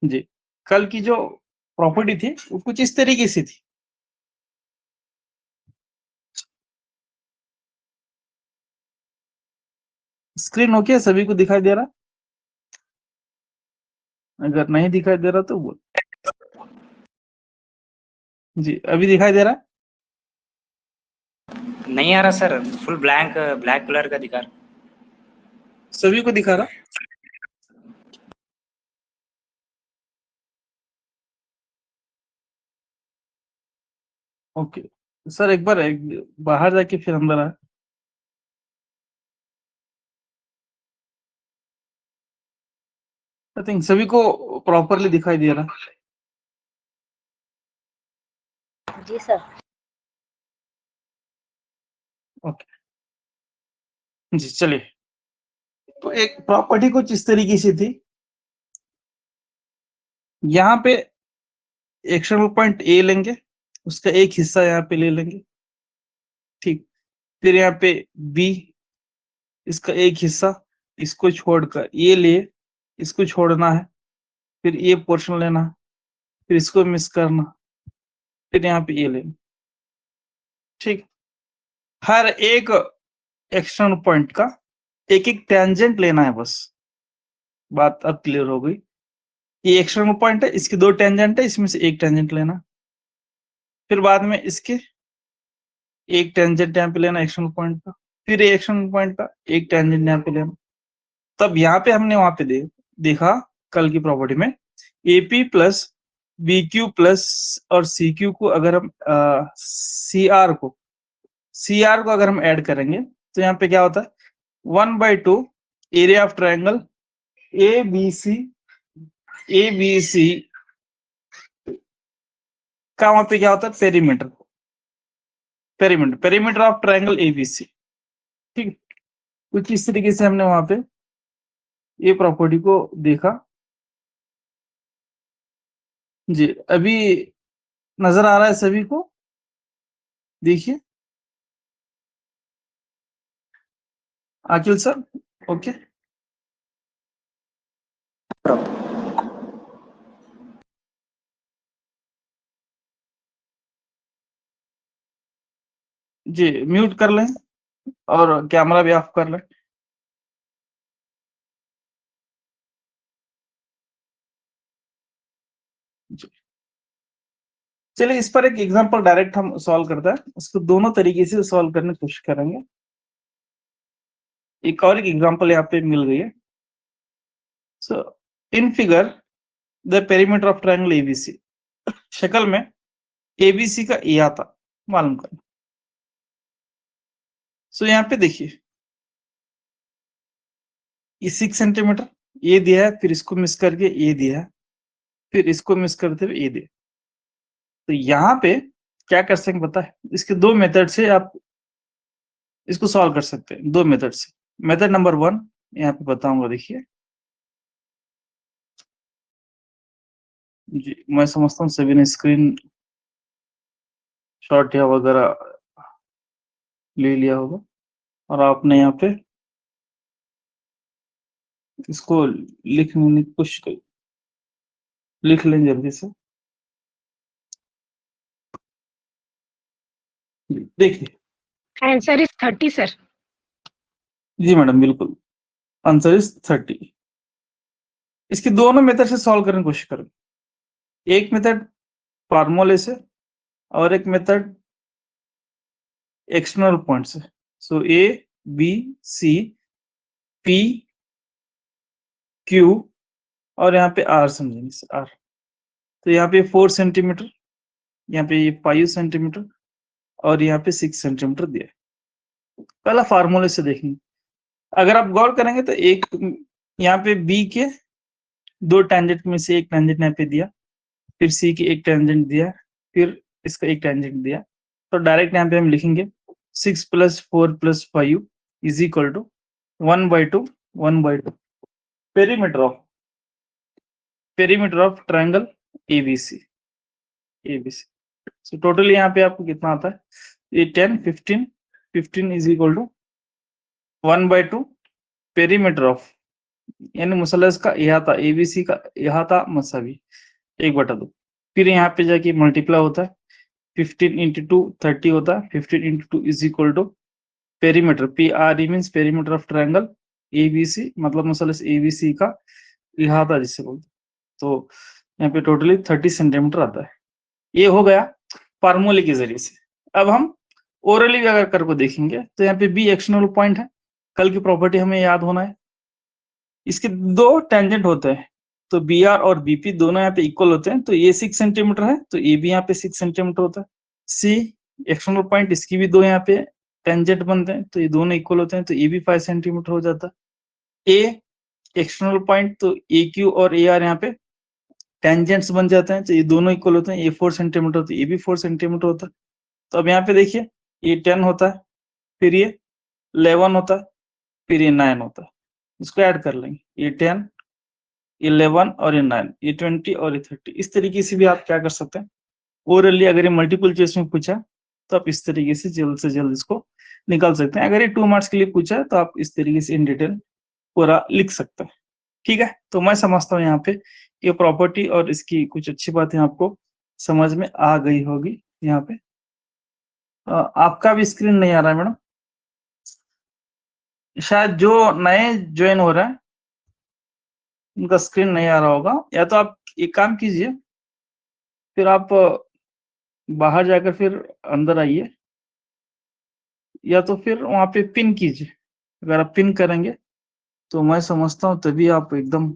जी, कल की जो प्रॉपर्टी थी वो कुछ इस तरीके से थी। स्क्रीन ओके है, सभी को दिखाई दे रहा? अगर नहीं दिखाई दे रहा तो बोल। जी, अभी दिखाई दे रहा है? नहीं आ रहा sir, full blank black colour का दिखा रहा। सभी को दिखा रहा? ओके सर, एक बार बाहर जाके फिर अंदर आए। आई थिंक सभी को प्रॉपरली दिखाई दे रहा। जी सर। ओके जी, चलिए। तो एक प्रॉपर्टी कुछ इस तरीके से थी। यहाँ पे एक्सटर्नल पॉइंट ए लेंगे, उसका एक हिस्सा यहाँ पे ले लेंगे, ठीक। फिर यहाँ पे बी, इसका एक हिस्सा, इसको छोड़कर ये लिए, इसको छोड़ना है, फिर ये पोर्शन लेना है, फिर इसको मिस करना, फिर यहाँ पे ये लेना, ठीक। हर एक एक्सटर्नल पॉइंट का एक एक टेंजेंट लेना है, बस बात अब क्लियर हो गई। ये एक्सटर्नल पॉइंट है, इसके दो टेंजेंट है, इसमें से एक टेंजेंट लेना, फिर बाद में इसके एक टेंजेंट यहाँ पे लेना एक्सटर्नल पॉइंट का, फिर एक्सटर्नल पॉइंट का एक टेंजेंट यहाँ पे लेना। तब यहाँ पे हमने वहां पे देखा कल की प्रॉपर्टी में AP प्लस BQ प्लस और CQ को अगर हम CR को अगर हम ऐड करेंगे तो यहाँ पे क्या होता है 1/2 एरिया ऑफ ट्रायंगल ABC का वहां पे क्या होता है पेरीमीटर ऑफ ट्रायंगल ABC, ठीक। कुछ इस तरीके से हमने वहां पे ये प्रॉपर्टी को देखा। जी, अभी नजर आ रहा है सभी को? देखिए अखिल सर, ओके। जी, म्यूट कर लें और कैमरा भी ऑफ कर लें। चलिए इस पर एक एग्जांपल डायरेक्ट हम सॉल्व करते हैं, उसको दोनों तरीके से सॉल्व करने की कोशिश करेंगे। एक और एक एग्जांपल यहाँ पे मिल गई है। So in figure the perimeter of triangle ABC, शक्ल में ABC का ए आता मालूम करना। सो यहाँ पे देखिए ये 6 सेंटीमीटर ये दिया है, फिर इसको मिस करके ये दिया है, फिर इसको मिस करते हुए ये दिया। तो यहाँ पे क्या कर सकते पता है, इसके दो मेथड से आप इसको सॉल्व कर सकते हैं, दो मेथड से। मेथड नंबर 1 यहाँ पे बताऊंगा, देखिए। जी, मैं समझता हूँ सभी ने स्क्रीन शॉट या वगैरह ले लिया होगा और आपने यहाँ पे इसको लिखने की कोशिश करी, लिख लें जल्दी से। देखिए आंसर इज 30 सर। जी मैडम, बिल्कुल आंसर इज 30। इसके दोनों मेथड से सॉल्व करने की कोशिश करें। एक मेथड फार्मूले से और एक मेथड एक्सटर्नल पॉइंट से। सो ABC PQ और यहाँ पे R समझेंगे, R। तो यहाँ पे 4 सेंटीमीटर, यहाँ पे 5 सेंटीमीटर और यहाँ पे 6 सेंटीमीटर दिया। पहला फार्मूले से देखेंगे, अगर आप गौर करेंगे तो एक यहाँ पे B के दो टेंजेंट में से एक टेंजेंट यहाँ पे दिया, फिर C की एक टेंजेंट दिया, फिर इसका एक टेंजेंट दिया। तो डायरेक्ट यहाँ पे हम लिखेंगे 6 + 4 + 5 is equal to 1/2 perimeter of triangle ABC। So total यहाँ पे आपको कितना आता है, ये 10 15 is equal to 1/2 perimeter of यानी मुसलस का इहाता, एबीसी का इहाता मसावी 1/2। फिर यहाँ पे जाके मल्टीप्लाई होता है, 15 इंटू 2 30 होता है, 15 into 2 is equal to perimeter, P R E means perimeter of triangle ABC, मतलब मुसलस एबीसी का इहाता जिसे बोलते हैं। तो यहाँ पे टोटली 30 सेंटीमीटर आता है। ये हो गया फार्मूले के जरिए से। अब हम ओरली भी अगर करके देखेंगे तो यहाँ पे बी एक्सटर्नल पॉइंट है, कल की प्रॉपर्टी हमें याद होना है। इसके दो टेंजेंट होते हैं, तो बी आर और बीपी दोनों यहाँ पे इक्वल होते हैं, तो ये 6 सेंटीमीटर है, तो ये भी यहाँ पे 6 सेंटीमीटर होता है। सी एक्सटर्नल पॉइंट, इसकी भी दो यहाँ पे टेंजेंट बनते हैं, तो ये दोनों इक्वल होते हैं, तो ये भी 5 सेंटीमीटर हो जाता है। ए एक्सटर्नल पॉइंट, तो ए क्यू और ए आर यहाँ पे टेंजेंट्स बन जाते हैं, तो ये दोनों इक्वल होते हैं, ये 4 सेंटीमीटर, तो ये भी 4 सेंटीमीटर होता है। तो अब यहाँ पे देखिए ये 10 होता है, फिर ये 11 होता है, फिर ये 9 होता है। इसको ऐड कर लेंगे, ये 10 11 और ये 9, ये 20 और ये 30। इस तरीके से भी आप क्या कर सकते हैं, ओरली अगर ये मल्टीपल चॉइस में पूछा तो आप इस तरीके से जल्द इसको निकाल सकते हैं। अगर ये 2 मार्क्स के लिए पूछा है तो आप इस तरीके से इन डिटेल पूरा लिख सकते हैं। ठीक है, तो मैं समझता हूँ यहाँ पे ये प्रॉपर्टी और इसकी कुछ अच्छी बातें आपको समझ में आ गई होगी। यहाँ पे आपका भी स्क्रीन नहीं आ रहा है मैडम, शायद जो नए ज्वाइन हो रहा है उनका स्क्रीन नहीं आ रहा होगा। या तो आप एक काम कीजिए, फिर आप बाहर जाकर फिर अंदर आइए, या तो फिर वहां पे पिन कीजिए। अगर आप पिन करेंगे तो मैं समझता हूँ तभी आप एकदम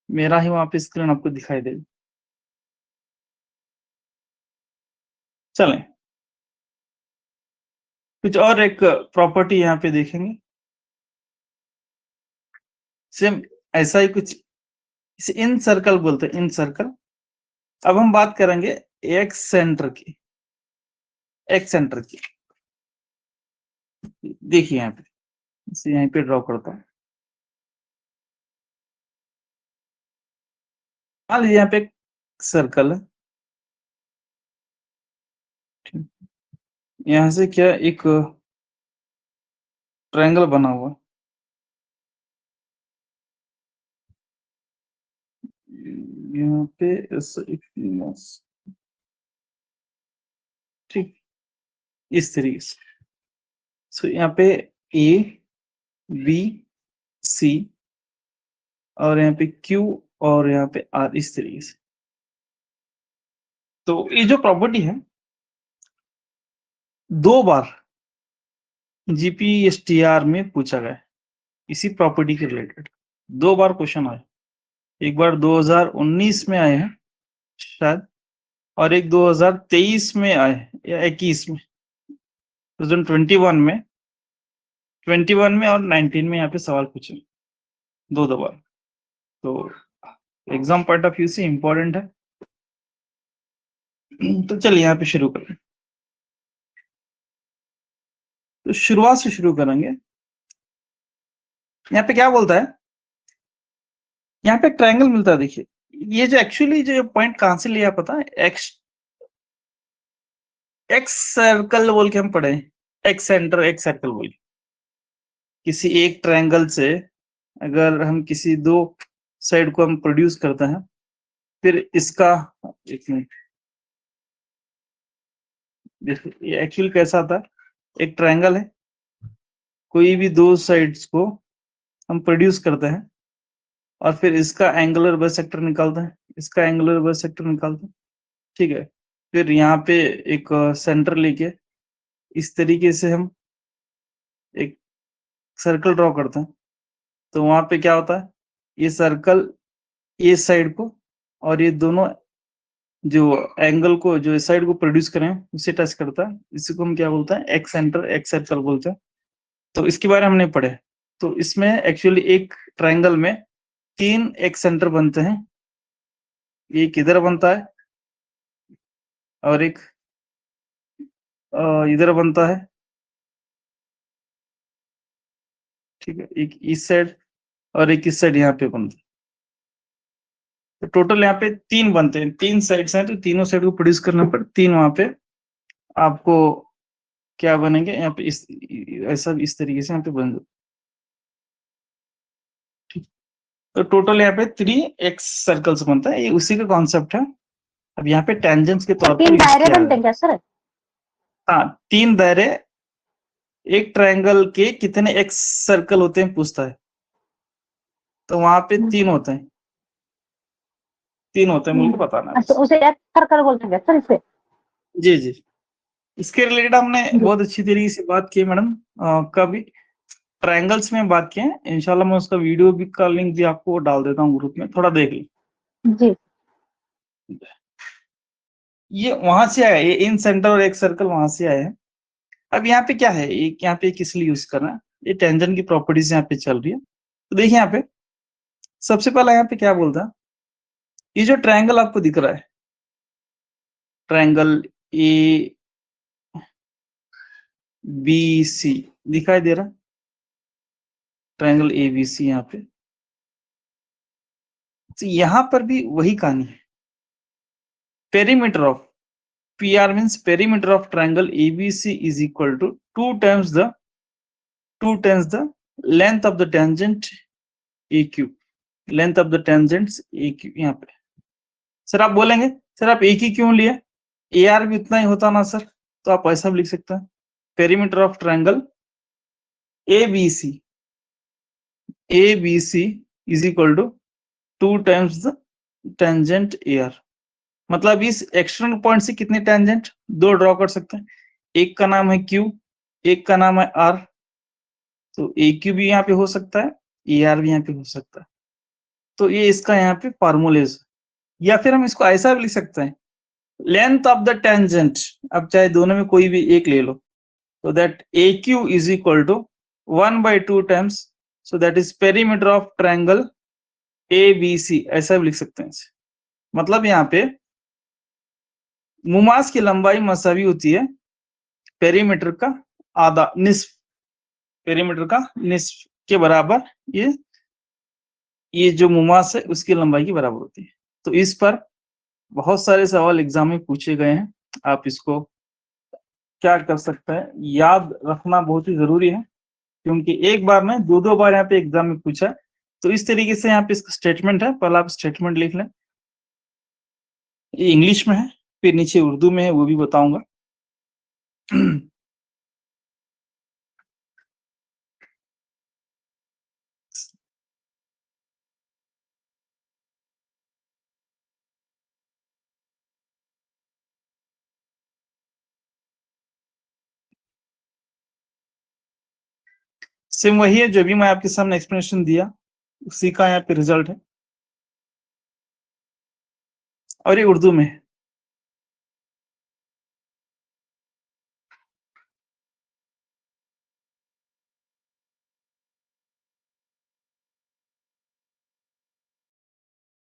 मेरा ही वहां पे स्क्रीन आपको दिखाई देगी। चलें, कुछ और एक प्रॉपर्टी यहाँ पे देखेंगे, सेम ऐसा ही कुछ, इसे इन सर्कल बोलते हैं, इन सर्कल। अब हम बात करेंगे एक्स सेंटर की। एक्स सेंटर की देखिए यहाँ पे, इसे यहीं पे ड्रॉ करता हूँ। मान लीजिए यहाँ पे एक सर्कल है, यहाँ से क्या एक ट्रायंगल बना हुआ, यहाँ पे ऐसा एक, ठीक इस तरीके से। सो यहाँ पे ए बी सी और यहाँ पे क्यू और यहाँ पे आर, इस तरीके से। तो ये जो प्रॉपर्टी है 2 बार जीपीएसटीआर में पूछा गया है, इसी प्रॉपर्टी के रिलेटेड 2 बार क्वेश्चन आए। एक बार 2019 में आए हैं शायद, और एक 2023 में आए या 21 में, 2021 में, 21 में और 19 में यहाँ पे सवाल पूछे 2 बार। तो एग्जाम पॉइंट ऑफ व्यू से इंपॉर्टेंट है। तो चलिए यहाँ पे शुरू करें। तो शुरुआत से शुरू करेंगे। यहाँ पे क्या बोलता है, यहाँ पे ट्रायंगल मिलता है। देखिए ये जो एक्चुअली जो पॉइंट कहां से लिया पता है, एक्स सर्कल बोल के हम पढ़े, एक्स सेंटर एक्स सर्कल बोल के। किसी एक ट्रायंगल से अगर हम किसी 2 साइड को हम प्रोड्यूस करते हैं, फिर इसका, एक मिनट, ये एक्चुअली कैसा था, एक ट्रायंगल है, कोई भी 2 साइड्स को हम प्रोड्यूस करते हैं और फिर इसका एंगुलर बाइसेक्टर निकालते हैं, इसका एंगुलर बाइसेक्टर निकालते हैं। ठीक है, फिर यहाँ पे एक सेंटर लेके इस तरीके से हम एक सर्कल ड्रॉ करते हैं। तो वहां पे क्या होता है, ये सर्कल ये साइड को और ये दोनों जो एंगल को जो इस साइड को प्रोड्यूस करें उसे टच करता है। इसी को हम क्या बोलते हैं, एक्स सेंटर एक्स सर्कल बोलते हैं। तो इसके बारे में हमने पढ़े। तो इसमें एक्चुअली एक ट्रायंगल में 3 एक्स सेंटर बनते हैं, एक इधर बनता है और एक इधर बनता है। ठीक है, एक इस साइड और एक इस साइड यहाँ पे बनता है। तो टोटल यहाँ पे 3 बनते हैं, 3 साइड्स हैं, तो तीनों साइड को प्रोड्यूस करने पर 3 वहां पे आपको क्या बनेंगे, यहाँ पे इस ऐसा इस तरीके से यहाँ पे बन तो टोटल यहाँ पे 3x सर्कल्स बनता है, ये उसी का कॉन्सेप्ट है। अब यहाँ पे टेंजेंट्स के तौर पर 3 यूज दायरे किया बनते है। हैं क्या सर? हाँ, 3 दायरे एक ट्रायंगल के कितने x सर्कल होते हैं पूछता है, तो वहां पे 3 होते हैं, 3 होते हैं मुझे बताना है अच्छा, बस। उसे एक्स सर्कल बोलते हैं क्या सर इसे? जी जी, इसके रिलेटेड हमने बहुत अच्छी तरीके से बात की मैडम, कभी ट्रायंगल्स में बात किए हैं। इंशाल्लाह मैं उसका वीडियो भी का लिंक भी आपको डाल देता हूँ ग्रुप में, थोड़ा देख लीजिए। जी। ये वहां से आया, ये इन सेंटर और एक सर्कल वहां से आया है। अब यहाँ पे क्या है, ये यहाँ पे किस लिए यूज करना है, ये टेंजेंट की प्रॉपर्टीज यहाँ पे चल रही है। तो देखिए यहाँ पे सबसे पहला यहाँ पे क्या बोलता है, ये जो ट्रायंगल आपको दिख रहा है, ट्रायंगल ए बी सी दिखाई दे रहा है, ट्रायंगल ए बी सी यहाँ पे। तो यहाँ पर भी वही कहानी है, perimeter of PR means perimeter of triangle ABC is equal to 2 times the length of the tangent AQ, length of the tangents AQ। यहाँ पे सर आप बोलेंगे सर आप एक ही क्यों लिए, AR भी उतना ही होता ना सर, तो आप ऐसा भी लिख सकते हैं, perimeter of triangle ABC is equal to 2 times the tangent AR। मतलब इस एक्सटर्नल पॉइंट से कितने टेंजेंट, 2 ड्रॉ कर सकते हैं, एक का नाम है Q, एक का नाम है R। तो AQ भी यहाँ पे हो सकता है, AR भी यहाँ पे हो सकता है। तो ये इसका यहाँ पे फॉर्मूलेज, या फिर हम इसको ऐसा भी लिख सकते हैं, लेंथ ऑफ द टेंजेंट, अब चाहे दोनों में कोई भी एक ले लो, तो that AQ is equal to 1/2 times, so that is perimeter of triangle ABC, ऐसा भी लिख सकते हैं इसे। मतलब यहाँ पे मुमास की लंबाई मसावी होती है पेरीमीटर का आधा, निस्फ, पेरीमीटर का निस्फ के बराबर ये जो मुमास है उसकी लंबाई की बराबर होती है। तो इस पर बहुत सारे सवाल एग्जाम में पूछे गए हैं, आप इसको क्या कर सकते हैं, याद रखना बहुत ही जरूरी है, क्योंकि एक बार में 2 बार यहाँ पे एग्जाम में पूछा है। तो इस तरीके से यहाँ पे इसका स्टेटमेंट है, पहले आप स्टेटमेंट लिख लें, ये इंग्लिश में है, फिर नीचे उर्दू में है, वो भी बताऊंगा। सेम वही है जो भी मैं आपके सामने एक्सप्लेनेशन दिया, उसी का यहाँ पे रिजल्ट है, और ये उर्दू में है।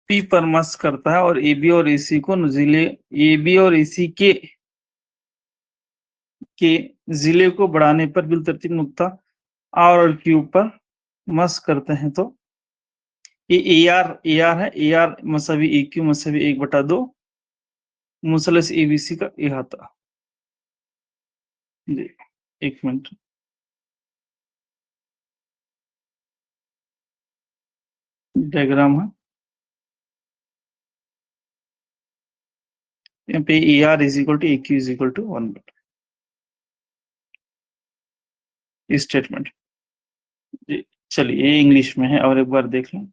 P पर मस करता है और AB और AC को जिले, AB और AC के जिले को बढ़ाने पर बिल तरतीब नुक्ता R और Q पर मस करते हैं, तो ये AR है, AR मसावी AQ मसावी 1/2 मुसलस ABC का इहाता। जी एक मिनट, डायग्राम है यहाँ पे, AR is equal to AQ is equal to 1/, statement. जी चलिए, ये इंग्लिश में है और एक बार देख लें।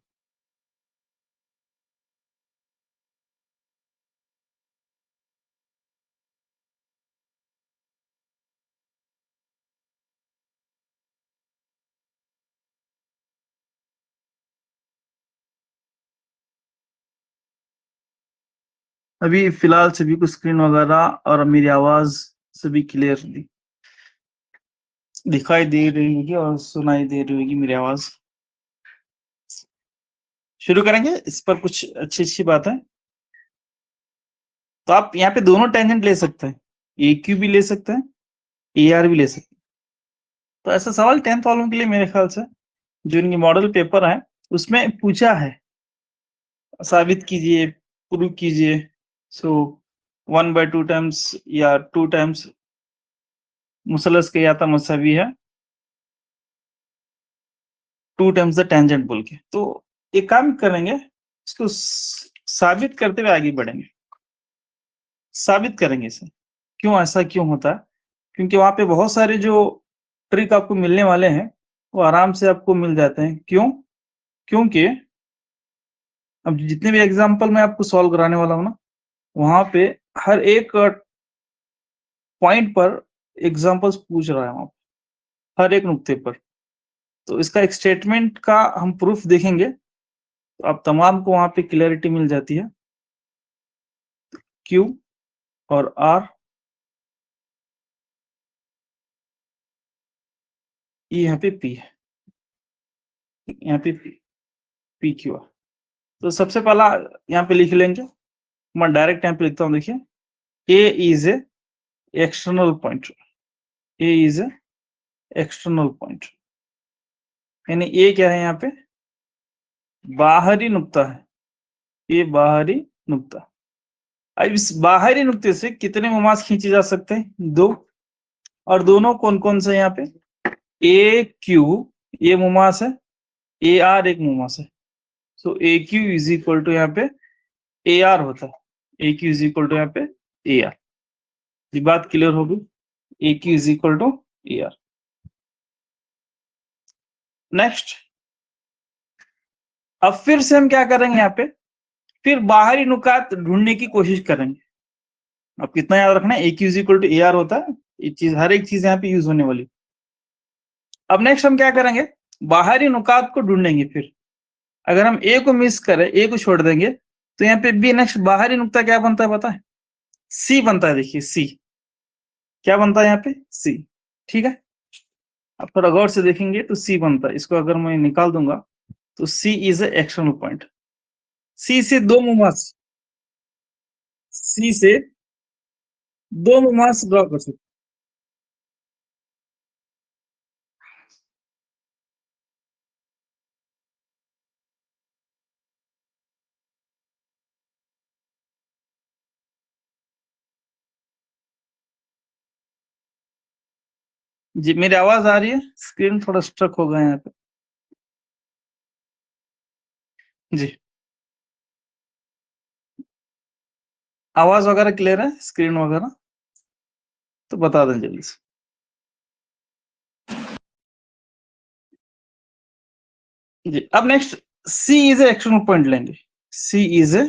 अभी फिलहाल सभी को स्क्रीन वगैरह और मेरी आवाज सभी क्लियर दिखाई दे रही होगी और सुनाई दे रही होगी मेरी आवाज। शुरू करेंगे, इस पर कुछ अच्छी बात है। तो आप यहाँ पे दोनों टेंजेंट ले सकते हैं, AQ भी ले सकते हैं, AR भी ले सकते हैं। तो ऐसा सवाल 10th वालों के लिए मेरे ख्याल से जो इनके मॉडल पेपर है उसमें पूछा है, साबित कीजिए, प्रूव कीजिए। सो 1/2 टाइम्स या 2 टाइम्स मुसलस के याता मसावी है 2 टाइम्स द टेंजेंट बोल के। तो एक काम करेंगे, इसको साबित करते हुए आगे बढ़ेंगे, साबित करेंगे इसे क्यों ऐसा क्यों होता है, क्योंकि वहां पे बहुत सारे जो ट्रिक आपको मिलने वाले हैं वो आराम से आपको मिल जाते हैं। क्यों? क्योंकि अब जितने भी एग्जाम्पल मैं आपको सॉल्व कराने वाला हूं ना, वहां पे हर एक पॉइंट पर एग्जाम्पल्स पूछ रहा है वहां पे, हर एक नुक्ते पर। तो इसका एक स्टेटमेंट का हम प्रूफ देखेंगे तो आप तमाम को वहां पे क्लियरिटी मिल जाती है। Q और R, ये यहाँ पे P है, यहाँ पे P Q R। तो सबसे पहला यहाँ पे लिख लेंगे, मैं डायरेक्ट यहाँ पे लिखता हूँ, देखिए A is a external point, A is a external point, यानी A क्या है यहाँ पे, बाहरी नुक्ता है, ये बाहरी नुक्ता। अब इस बाहरी नुक्ते से कितने मोमास खींचे जा सकते हैं? 2, और दोनों कौन कौन से यहाँ पे, ए क्यू ये मोमास है, ए आर एक मोमास है। So A Q is equal to यहाँ पे ए आर होता है, A Q is equal to यहाँ पे ए आर। ये बात क्लियर होगी, A Q is equal to A R. Next, अब फिर से हम क्या करेंगे यहाँ पे, फिर बाहरी नुकात ढूंढने की कोशिश करेंगे। अब कितना याद रखना है, A Q is equal to A R होता है, ये चीज हर एक चीज यहाँ पे यूज होने वाली। अब नेक्स्ट हम क्या करेंगे, बाहरी नुकात को ढूंढेंगे। फिर अगर हम ए को मिस करें, ए को छोड़ देंगे, तो यहाँ पे बी नेक्स्ट बाहरी नुक्ता क्या बनता है पता है, सी बनता है। देखिए सी क्या बनता है यहाँ पे, सी। ठीक है, अब थोड़ा गौर से देखेंगे तो सी बनता है। इसको अगर मैं निकाल दूंगा तो सी इज ए एक्सटर्नल पॉइंट। सी से दो मोमास, सी से दो मोमास ड्रॉ कर सकते। जी मेरी आवाज आ रही है? स्क्रीन थोड़ा स्ट्रक हो गया यहाँ पे। जी आवाज वगैरह क्लियर है, स्क्रीन वगैरह तो बता दें जल्दी से। जी अब next, C is a external point लेंगे, C is a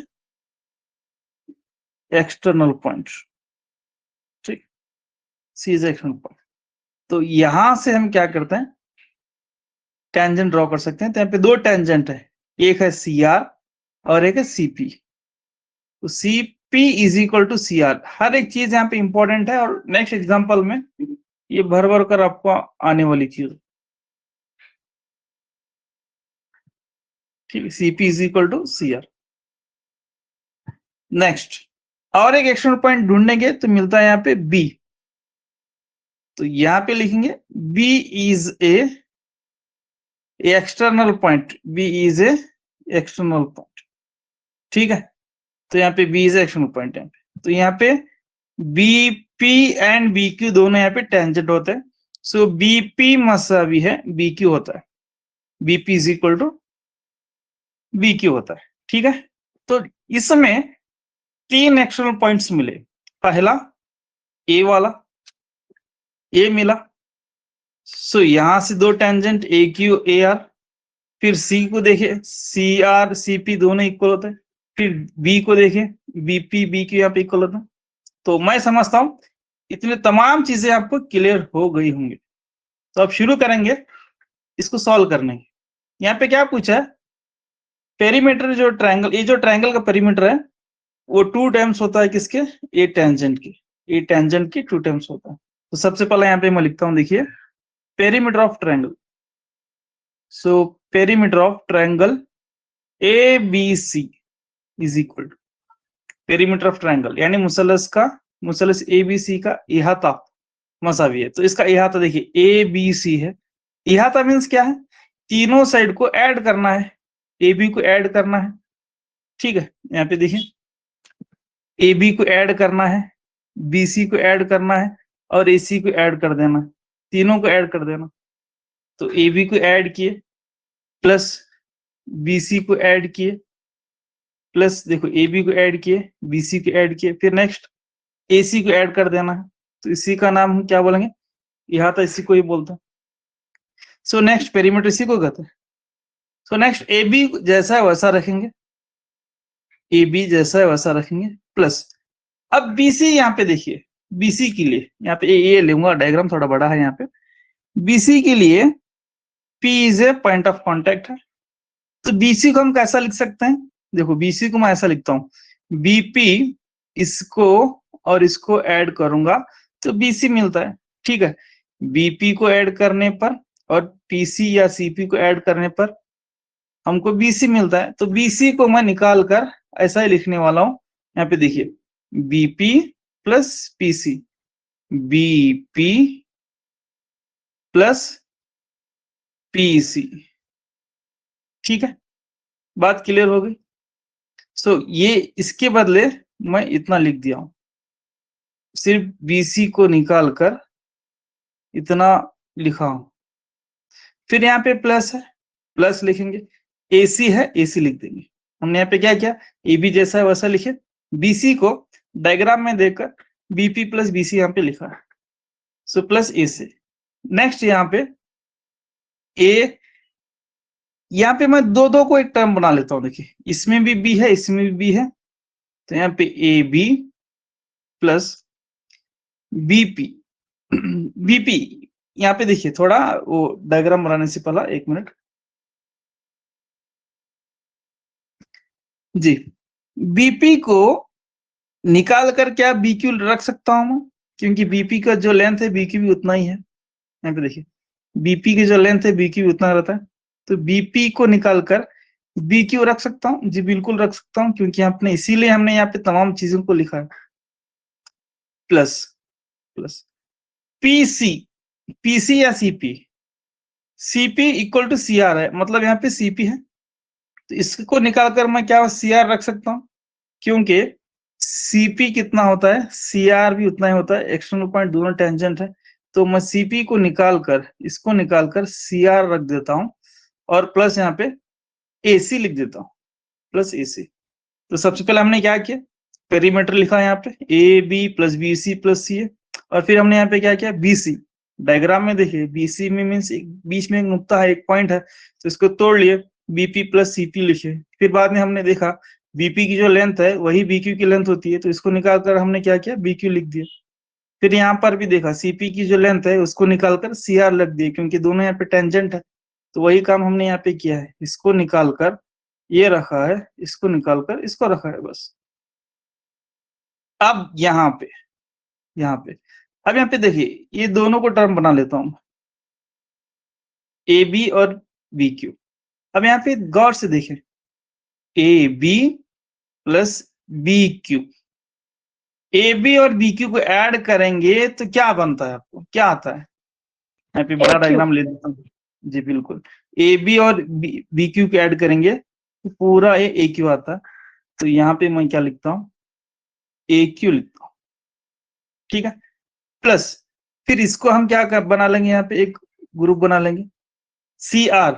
external point. ठीक, सी इज एक्सटर्नल पॉइंट। तो यहां से हम क्या करते हैं, टेंजेंट ड्रॉ कर सकते हैं। तो यहाँ पे दो टेंजेंट है, एक है सी आर और एक है सीपी। तो CP is equal to C R. हर एक चीज यहाँ पे इंपॉर्टेंट है और नेक्स्ट एग्जांपल में ये भर भर कर आपको आने वाली चीज। ठीक है, CP is equal to C R. Next, और एक एक्सटर्नल पॉइंट ढूंढेंगे तो मिलता है यहाँ पे बी। तो यहाँ पे लिखेंगे B is a external point, B is a external point. ठीक है, तो यहाँ पे बी इज एक्सटर्नल पॉइंट है। तो यहाँ पे B P and B Q दोनों यहाँ पे टेंजेंट होते हैं। सो बी पी मसावी है बी क्यू होता है, B P is equal to B Q होता है। ठीक है, तो इसमें तीन एक्सटर्नल पॉइंट्स मिले। पहला ए वाला, ए मिला। सो यहां से दो tangent A Q A R. फिर सी को देखे, सी आर सी पी दोनों इक्वल होते हैं। फिर बी को देखे, बी पी बी क्यू यहाँ पे इक्वल होता है। तो मैं समझता हूं इतने तमाम चीजें आपको क्लियर हो गई होंगी। तो अब शुरू करेंगे इसको सॉल्व करने की। यहाँ पे क्या पूछा है, पेरीमीटर जो ट्रायंगल, ये जो ट्रायंगल का पेरीमीटर है वो 2 टाइम्स होता है किसके, ए टेंजेंट के, ए टेंजेंट की 2 टाइम्स होता है। तो सबसे पहले यहाँ पे मैं लिखता हूँ, देखिए perimeter of triangle. So perimeter of triangle A B C is equal to perimeter of triangle, यानी मुसलस का, मुसलस ए बी सी का इहाता मसावी है। तो इसका इहाता देखिए ए बी सी है। इहाता मीन्स क्या है, तीनों साइड को ऐड करना है, ए बी को ऐड करना है। ठीक है, यहाँ पे देखिए ए बी को ऐड करना है, बी सी को ऐड करना है और ए सी को ऐड कर देना, तीनों को ऐड कर देना। तो ए बी को ऐड किए प्लस BC को ऐड किए, प्लस देखो AB को ऐड किए, BC को ऐड किए, फिर नेक्स्ट AC को ऐड कर देना है, तो इसी का नाम हम क्या बोलेंगे, यहाँ तो इसी को ही बोलते हैं। सो नेक्स्ट पेरीमीटर इसी को कहते हैं। सो नेक्स्ट AB जैसा है वैसा रखेंगे, AB जैसा है वैसा रखेंगे, प्लस अब BC यहाँ पे देखिए, BC के लिए यहाँ पे ये लूंगा, डायग्राम थोड़ा बड़ा है यहाँ पे। BC के लिए P is a point of contact है, तो BC को हम कैसा लिख सकते हैं, देखो BC को मैं ऐसा लिखता हूँ, BP इसको और इसको ऐड करूंगा तो BC मिलता है, ठीक है। BP को ऐड करने पर और PC या CP को ऐड करने पर हमको BC मिलता है, तो BC को मैं निकाल कर ऐसा ही लिखने वाला हूं, यहाँ पे देखिए BP plus PC, BP plus PC, ठीक है, बात क्लियर हो गई। सो ये इसके बदले मैं इतना लिख दिया हूं, सिर्फ BC को निकाल कर इतना लिखा हूं, फिर यहाँ पे प्लस है, प्लस लिखेंगे, AC है AC लिख देंगे। हमने यहाँ पे क्या किया, AB जैसा है वैसा लिखे, BC को डायग्राम में देखकर BP प्लस BC यहाँ पे लिखा है, सो प्लस AC। नेक्स्ट यहाँ पे A, यहाँ पे मैं दो को एक टर्म बना लेता हूँ, देखिए इसमें भी B है इसमें भी B है, तो यहाँ पे AB प्लस BP, BP यहाँ पे देखिए थोड़ा वो डायग्राम बनाने से पहला 1 मिनट जी, BP को निकाल कर क्या BQ रख सकता हूं मैं, क्योंकि BP का जो लेंथ है BQ भी उतना ही है, यहाँ पे देखिए BP की जो लेंथ है BQ भी उतना रहता है, तो BP को निकाल कर BQ रख सकता हूँ, जी बिल्कुल रख सकता हूँ, क्योंकि आपने इसीलिए हमने यहाँ पे तमाम चीजों को लिखा है, प्लस प्लस PC या CP इक्वल टू CR है, मतलब यहाँ पे CP है, तो इसको निकालकर मैं क्या CR रख सकता हूँ, क्योंकि CP कितना होता है CR भी उतना ही होता है, एक्सटर्नल पॉइंट दोनों टेंजेंट है, तो मैं CP को निकालकर इसको निकालकर CR रख देता हूँ और प्लस यहाँ पे AC लिख देता हूँ, प्लस AC। तो सबसे पहले हमने क्या किया, पेरीमीटर लिखा यहाँ पे AB plus BC plus CA, और फिर हमने यहाँ पे क्या किया BC, डायग्राम में देखिए BC में मीन्स बीच में एक नुक्ता है एक पॉइंट है, तो इसको तोड़ लिए BP प्लस CP लिखे, फिर बाद में हमने देखा BP की जो लेंथ है वही BQ की लेंथ होती है, तो इसको निकालकर हमने क्या किया BQ लिख दिया, फिर यहाँ पर भी देखा CP की जो लेंथ है उसको निकालकर CR लिख दिया, क्योंकि दोनों यहाँ पे टेंजेंट है, तो वही काम हमने यहाँ पे किया है, इसको निकालकर ये रखा है, इसको निकालकर इसको रखा है, बस। अब यहाँ पे अब यहाँ पे देखिए ये दोनों को टर्म बना लेता हूं, AB और BQ। अब यहाँ पे गौर से देखें, AB प्लस BQ, AB और BQ को ऐड करेंगे तो क्या बनता है, आपको क्या आता है, यहाँ पे बड़ा डायग्राम ले देता हूँ, जी बिल्कुल, AB और BQ को ऐड करेंगे तो पूरा ये AQ आता है, तो यहाँ पे मैं क्या लिखता हूँ AQ लिखता हूँ, ठीक है, प्लस फिर इसको हम क्या बना लेंगे, यहाँ पे एक ग्रुप बना लेंगे, CR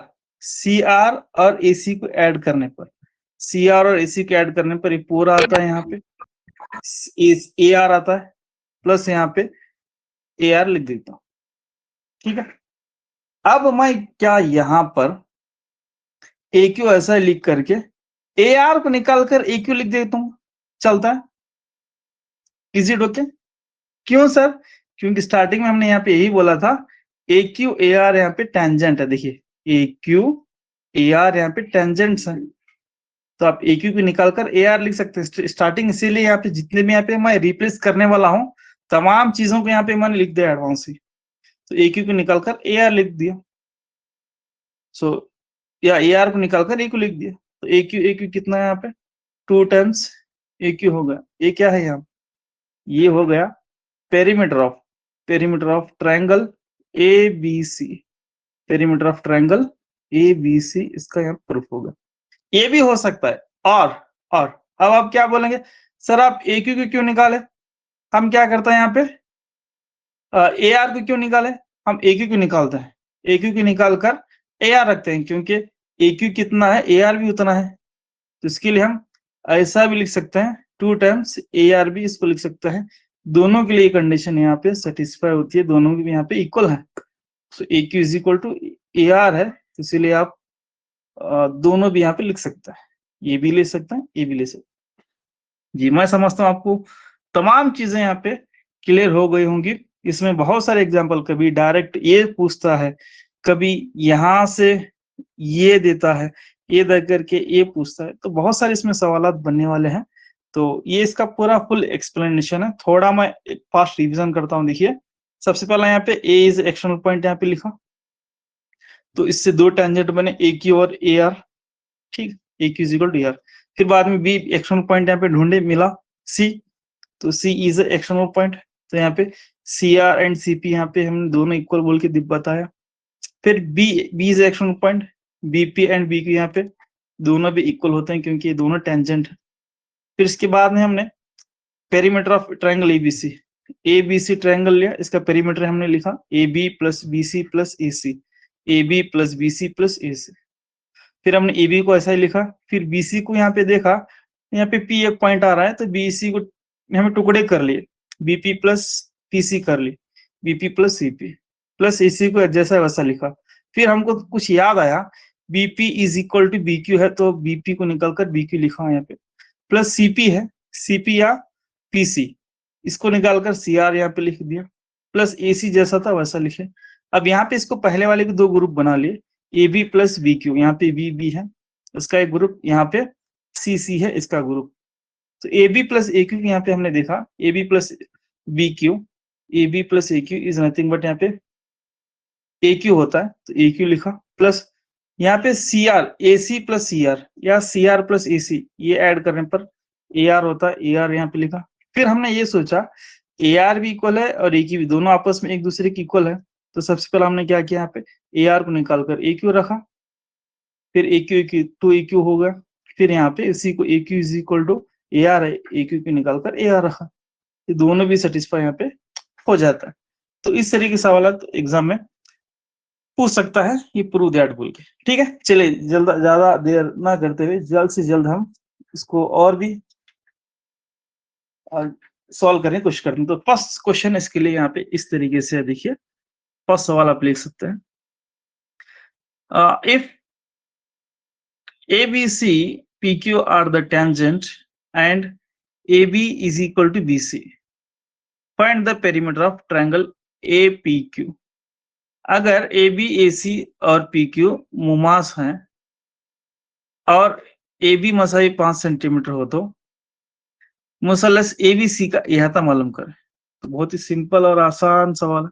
और AC को ऐड करने पर, CR और AC को ऐड करने पर ये पूरा आता है, यहाँ पे AR आता है, प्लस यहाँ पे AR लिख देता हूँ, ठीक है। अब मैं क्या यहाँ पर AQ ऐसा लिख करके AR को निकालकर AQ लिख देता हूँ, चलता है, इज इट ओके? क्यों सर? क्योंकि स्टार्टिंग में हमने यहाँ पे यही बोला था AQ AR यहाँ पे टेंजेंट है, देखिए AQ AR यहाँ पे टेंजेंट्स है, तो आप AQ को निकालकर AR लिख सकते हैं स्टार्टिंग, इसीलिए यहाँ पे जितने भी यहाँ पे मैं रिप्लेस करने वाला हूँ तमाम चीजों को यहाँ पे मैंने लिख दिया एडवांस ही, तो AQ को निकालकर AR लिख दिया, सो या AR को निकालकर AQ लिख दिया, तो AQ कितना है यहाँ पे 2 टाइम्स AQ होगा, ये क्या है यहाँ, ये हो गया perimeter of triangle ABC, perimeter of triangle ABC, इसका यहाँ प्रूफ होगा। ये भी हो सकता है, और अब आप क्या बोलेंगे सर आप AQ को क्यों निकाले, हम क्या करते हैं यहाँ पे AR को क्यों निकाले, हम AQ को निकालते हैं, AQ को निकाल कर AR रखते हैं, क्योंकि ए क्यू कितना है, ए आर भी उतना है, तो इसके लिए हम ऐसा भी लिख सकते हैं 2 टाइम्स ए आर बी, इसको लिख सकते हैं। दोनों के लिए कंडीशन यहाँ पे सेटिस्फाई होती है, दोनों भी यहाँ पे इक्वल है। So A Q is equal to A R है, तो इसीलिए आप दोनों भी यहाँ पे लिख सकते हैं, ये भी ले सकते हैं, ये भी ले सकते हैं। जी मैं समझता हूँ आपको तमाम चीजें यहाँ पे क्लियर हो गई होंगी। इसमें बहुत सारे एग्जाम्पल, कभी डायरेक्ट ये पूछता है, कभी यहाँ से ये देता है, ये दे करके ये पूछता है, तो बहुत सारे इसमें सवालात बनने वाले हैं। तो ये इसका पूरा फुल एक्सप्लेनेशन है। थोड़ा मैं फास्ट रिवीजन करता हूँ। देखिए सबसे पहला यहाँ पे ए इज एक्सटर्नल पॉइंट यहाँ पे लिखा, तो इससे दो टेंजेंट बने ए क्यू और ए आर, ठीक, A Q is equal to A R. फिर बाद में बी एक्सटर्नल पॉइंट यहाँ पे ढूंढे, मिला सी, तो सी इज एक्सटर्नल पॉइंट, तो यहाँ पे C R and C P यहाँ पे हमने दोनों इक्वल बोल के बताया। फिर B is external point, BP and B Q यहाँ पे दोनों भी इक्वल होते हैं क्योंकि ये दोनों टेंजेंट है। फिर इसके बाद में हमने perimeter of triangle ABC triangle लिया, इसका पेरीमीटर हमने लिखा A B plus B C plus A C, A B plus B C plus A C. फिर हमने ए बी को ऐसा ही लिखा, फिर बी सी को यहाँ पे देखा, यहाँ पे पी एक पॉइंट आ रहा है, तो बी सी को हमें टुकड़े कर लिए, बीपी प्लस पी सी कर ली, BP plus C P plus A C को जैसा वैसा लिखा। फिर हमको कुछ याद आया, BP is equal to B Q है, तो बीपी को निकलकर बी क्यू लिखा यहाँ पे, प्लस सीपी है, सीपी या पीसी, इसको निकालकर सी आर यहाँ पे लिख दिया, प्लस ए सी जैसा था वैसा लिखे। अब यहाँ पे इसको पहले वाले के दो ग्रुप बना लिए, A B plus B Q, यहाँ पे बी बी है इसका एक ग्रुप, यहाँ पे सी सी है इसका ग्रुप। तो A B plus A Q यहाँ पे हमने देखा A B plus B Q, A B plus A Q is nothing but यहाँ पे ए क्यू होता है, तो ए क्यू लिखा, प्लस यहाँ पे C are, A C plus C R या सी आर प्लस ए सी, ये ऐड करने पर ए आर होता है, ए आर यहाँ पे लिखा। फिर हमने ये सोचा ए आर भी इक्वल है और ए क्यू भी, दोनों आपस में एक दूसरे की इक्वल है, तो सबसे पहले हमने क्या किया, यहाँ पे ए आर को निकालकर ए क्यू रखा, फिर A Q to A Q हो गया, फिर यहाँ पे इसी को A Q is equal to A R है, ए क्यू को निकालकर ए आर रखा, ये दोनों भी सेटिस्फाई यहाँ पे हो जाता है। तो इस तरीके के सवाल एग्जाम में पूछ सकता है, ये प्रूव दैट बोल के। ठीक है, चलिए ज्यादा देर ना करते हुए जल्द से जल्द हम इसको और भी सॉल्व करने की कोशिश करते हैं। तो फर्स्ट क्वेश्चन इसके लिए यहाँ पे इस तरीके से देखिए, फर्स्ट सवाल आप लिख सकते हैं, if ABC PQ are the tangent and AB is equal to BC, find the perimeter of triangle APQ। अगर AB AC और PQ मुमास हैं और AB मसाई 5 सेंटीमीटर हो, तो मुसल्लस ABC का इहाता मालूम करें। तो बहुत ही सिंपल और आसान सवाल है।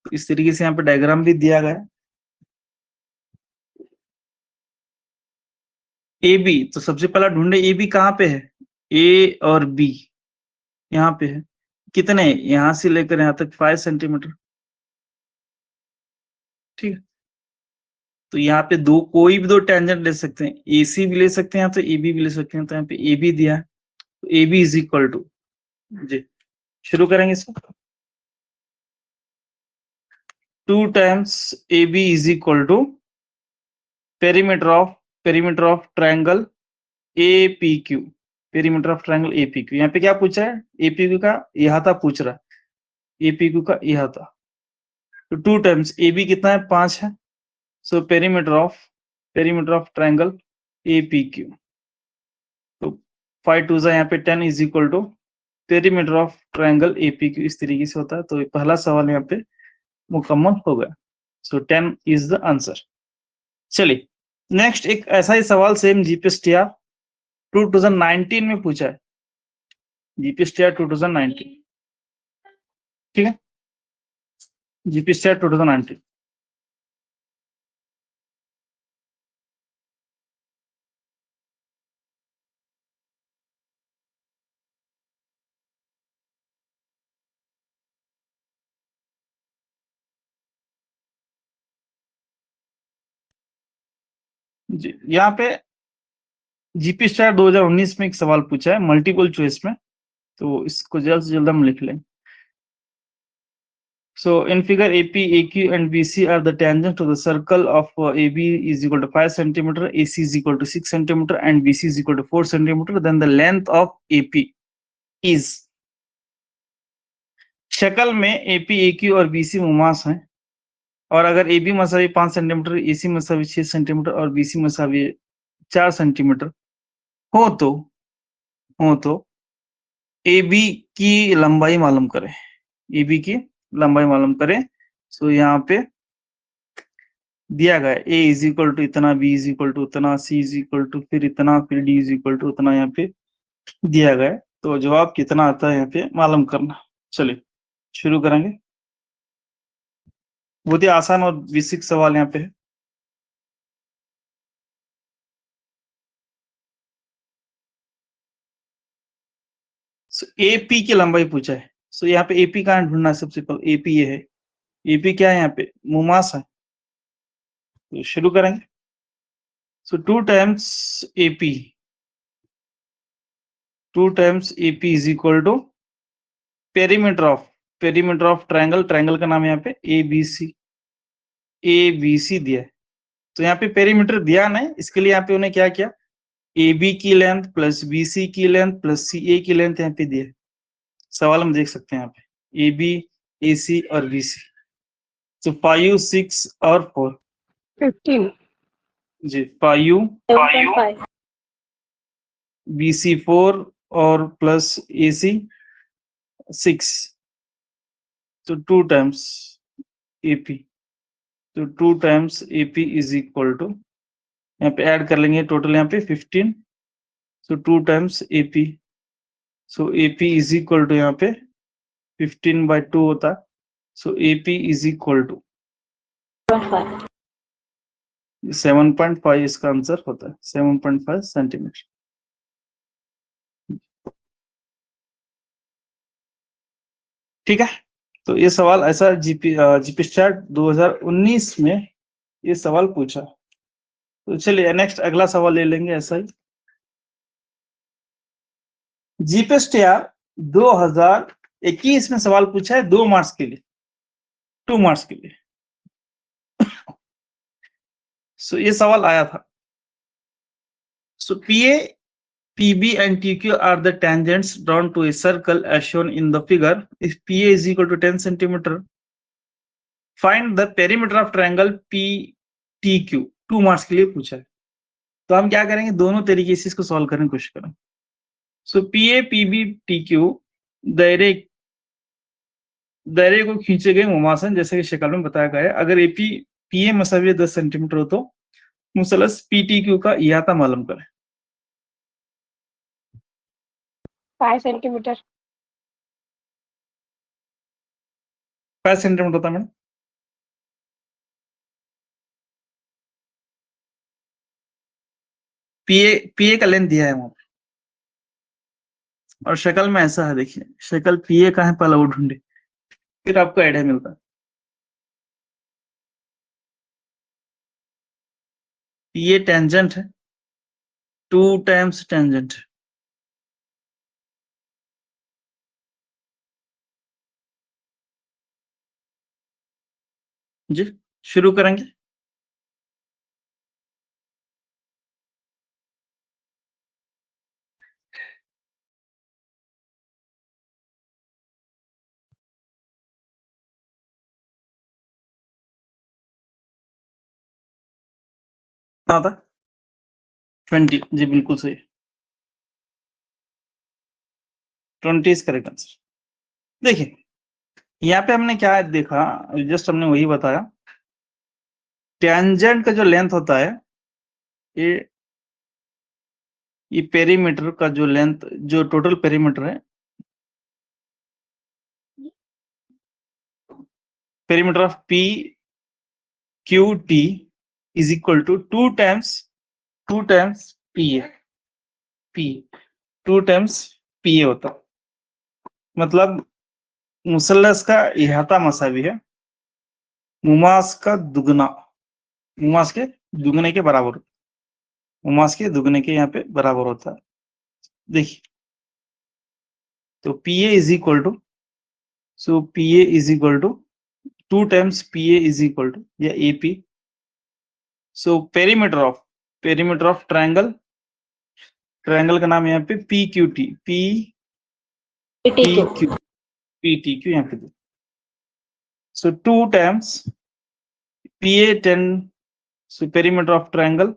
तो इस तरीके से यहाँ पे डायग्राम भी दिया गया है। ए बी, तो सबसे पहला ढूंढे ए बी कहाँ पे है, ए और बी यहाँ पे है, कितने, यहां से लेकर यहाँ तक 5 सेंटीमीटर, ठीक है। तो यहाँ पे दो, कोई भी दो टेंजेंट ले सकते हैं, ए सी भी ले सकते हैं, तो ए बी भी ले सकते हैं, तो यहाँ पे ए बी दिया है, तो A B is equal to, जी शुरू करेंगे इसको, 2 times A B is equal to perimeter of triangle A P Q, perimeter of triangle A P Q. यहाँ पे क्या पूछा है, ए पी क्यू का इहाता पूछ रहा है, ए पी क्यू का इहाता, तो 2 टाइम्स ए बी कितना है, 5 है, so perimeter of triangle A P Q, तो 5 2 यहाँ पे 10 is equal to perimeter of triangle A P Q, इस तरीके से होता है। तो पहला सवाल यहाँ पे मुकम्मल हो गया, सो 10 इज द आंसर। चलिए नेक्स्ट एक ऐसा ही सवाल सेम जीपीएसटीआर 2019 में पूछा है, जीपीएसटीआर 2019, ठीक है, जीपीएसटीआर 2019। जी यहाँ पे जीपीएसटीआर 2019 में एक सवाल पूछा है मल्टीपल चॉइस में, तो इसको जल्द से जल्द हम लिख लें। So in figure AP, AQ and BC are the tangents to the circle of AB is equal to 5 centimeter, AC is equal to 6 centimeter and BC is equal to 4 centimeter. Then the length of AP is, शक्ल में AP, AQ और BC मुमास हैं, और अगर AB मसावी 5 centimetre, AC मसावी 6 centimetre और BC मसावी 4 centimetre हो तो AB की लंबाई मालूम करें, AB की लंबाई मालूम करें। सो यहाँ पे दिया गया A इज इक्वल टू इतना, B इज इक्वल टू उतना, C इज इक्वल टू फिर इतना, फिर D इज इक्वल टू उतना यहाँ पे दिया गया है। तो जवाब कितना आता है यहाँ पे मालूम करना। चलिए शुरू करेंगे। बहुत ही आसान और बेसिक सवाल यहाँ पे है। AP की लंबाई पूछा है। सो यहाँ पे AP कहाँ ढूंढना है? सबसे पहले AP ये है। AP क्या है यहाँ पे? मुमास है। तो शुरू करेंगे। So 2 times AP is equal to perimeter of triangle का नाम है यहाँ पे ABC दिया है। तो यहाँ पे पेरीमीटर दिया नहीं, इसके लिए यहाँ पे उन्हें क्या किया? AB की लेंथ प्लस BC की लेंथ प्लस CA की लेंथ यहाँ पे दिया है। सवाल हम देख सकते हैं यहाँ पे AB, AC और BC। तो 5, 6 और 4 15 जी, 5 7.5 BC 4 और प्लस AC 6। तो 2 टाइम्स AP, तो 2 times AP is equal to, यहाँ पे ऐड कर लेंगे टोटल यहाँ पे 15। So 2 times AP, so AP is equal to यहाँ पे 15/2 होता है। So AP is equal to 7.5 इसका आंसर होता है, 7.5 सेंटीमीटर। ठीक है, तो ये सवाल ऐसा जीपी स्टार्ट 2019 में ये सवाल पूछा। तो चलिए नेक्स्ट अगला सवाल ले लेंगे ऐसा ही। जीपी स्टार 2021 में सवाल पूछा है 2 मार्क्स के लिए, 2 मार्क्स के लिए। सो ये सवाल आया था। सो PA, PB and TQ are the tangents drawn to a circle as shown in the figure. If PA is equal to 10 centimeter, find the perimeter of triangle PTQ। 2 marks के लिए पूछा है। तो हम क्या करेंगे? दोनों तरीके से इसको सॉल्व करने की कोशिश करेंगे। सो PA, PB, TQ दायरे को खींचे गए मुमासन जैसे कि शक्ल में बताया गया है। अगर AP PA मसावी 10 सेंटीमीटर हो तो मुसलस PTQ का इहाता मालूम करें। 5 सेंटीमीटर 5 सेंटीमीटर होता है मैडम। PA का लेंथ दिया है वहां पे, और शक्ल में ऐसा है। देखिए शक्ल PA का है, पहले वो ढूंढे फिर आपको आइडिया मिलता है। PA टेंजेंट है, 2 टाइम्स टेंजेंट है जी। शुरू करेंगे। कितना था? 20 जी, बिल्कुल सही। 20 इज करेक्ट आंसर। देखिए यहाँ पे हमने क्या देखा, जस्ट हमने वही बताया। टेंजेंट का जो लेंथ होता है, ये पेरीमीटर का जो लेंथ, जो टोटल पेरीमीटर है, perimeter of PQT is equal to 2 times PA, 2 times PA होता। मतलब मुसल्लस का इहाता मसावी है मुमास का दुगना, मुमास के दुगने के बराबर, मुमास के दुगने के यहाँ पे बराबर होता है। देखिए तो PA is equal to, so PA is equal to 2 times PA is equal to या AP. So perimeter of triangle का नाम यहाँ पे PQT, PTQ यहाँ पे. So 2 times PA 10, so perimeter of triangle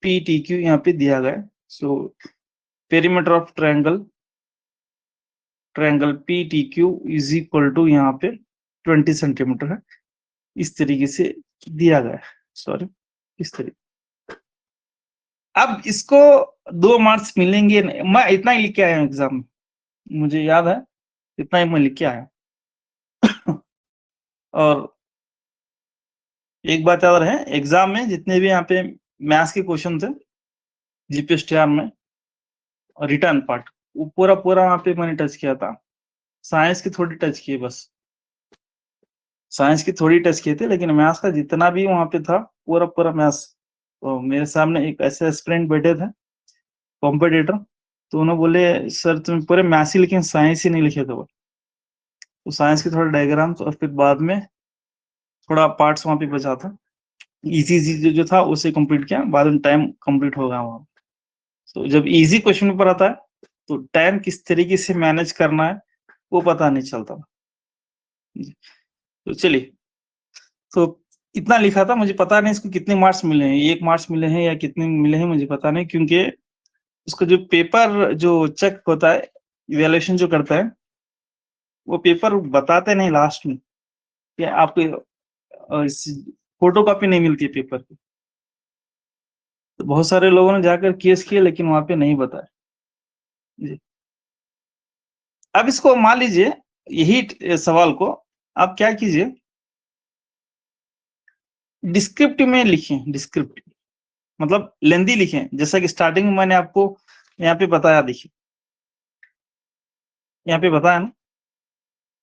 PTQ यहाँ पे दिया गया. So perimeter of triangle PTQ is equal to यहाँ पे 20 सेंटीमीटर है. इस तरीके से दिया गया है. सॉरी, इस तरीके. अब इसको 2 मार्क्स मिलेंगे. मैं इतना ही लिख के आया हूँ एग्जाम में, मुझे याद है, इतना ही मैं लिख के आया. और एक बात और है, एग्जाम में जितने भी यहाँ पे मैथ्स के क्वेश्चन थे जीपीएसटीआर में, रिटर्न पार्ट वो पूरा वहाँ पे मैंने टच किया था. साइंस की थोड़ी टच किए, बस साइंस की थोड़ी टच किए थे, लेकिन मैथ्स का जितना भी वहाँ पे था पूरा मैथ्स. तो मेरे सामने एक ऐसे एस्पिरेंट बैठे थे कॉम्पिटिटर, तो उन्होंने बोले सर तुम पूरे मैथ्स ही लेकिन साइंस ही नहीं लिखे थे. तो साइंस के थोड़ा डायग्राम्स और फिर बाद में थोड़ा पार्ट्स वहाँ पे बचा था. इजी जो था उसे कंप्लीट किया, बाद में टाइम कंप्लीट होगा वहाँ. तो जब इजी क्वेश्चन पेपर आता है तो टाइम किस तरीके से मैनेज करना है वो पता नहीं चलता. तो चलिए, तो इतना लिखा था. मुझे पता नहीं इसको कितने मार्क्स मिले हैं, 1 मार्क्स मिले हैं या कितने मिले हैं मुझे पता नहीं, क्योंकि उसका जो पेपर जो चेक होता है, इवैल्यूएशन जो करता है, वो पेपर बताते नहीं लास्ट में कि आपको फोटो कॉपी नहीं मिलती है पेपर की. तो बहुत सारे लोगों ने जाकर केस किए लेकिन वहां पे नहीं बताया जी. अब इसको मान लीजिए, यही सवाल को आप क्या कीजिए, डिस्क्रिप्टिव में लिखें. डिस्क्रिप्टिव मतलब लेंदी लिखें, जैसा कि स्टार्टिंग में मैंने आपको यहाँ पे बताया. देखिए यहाँ पे बताया ना,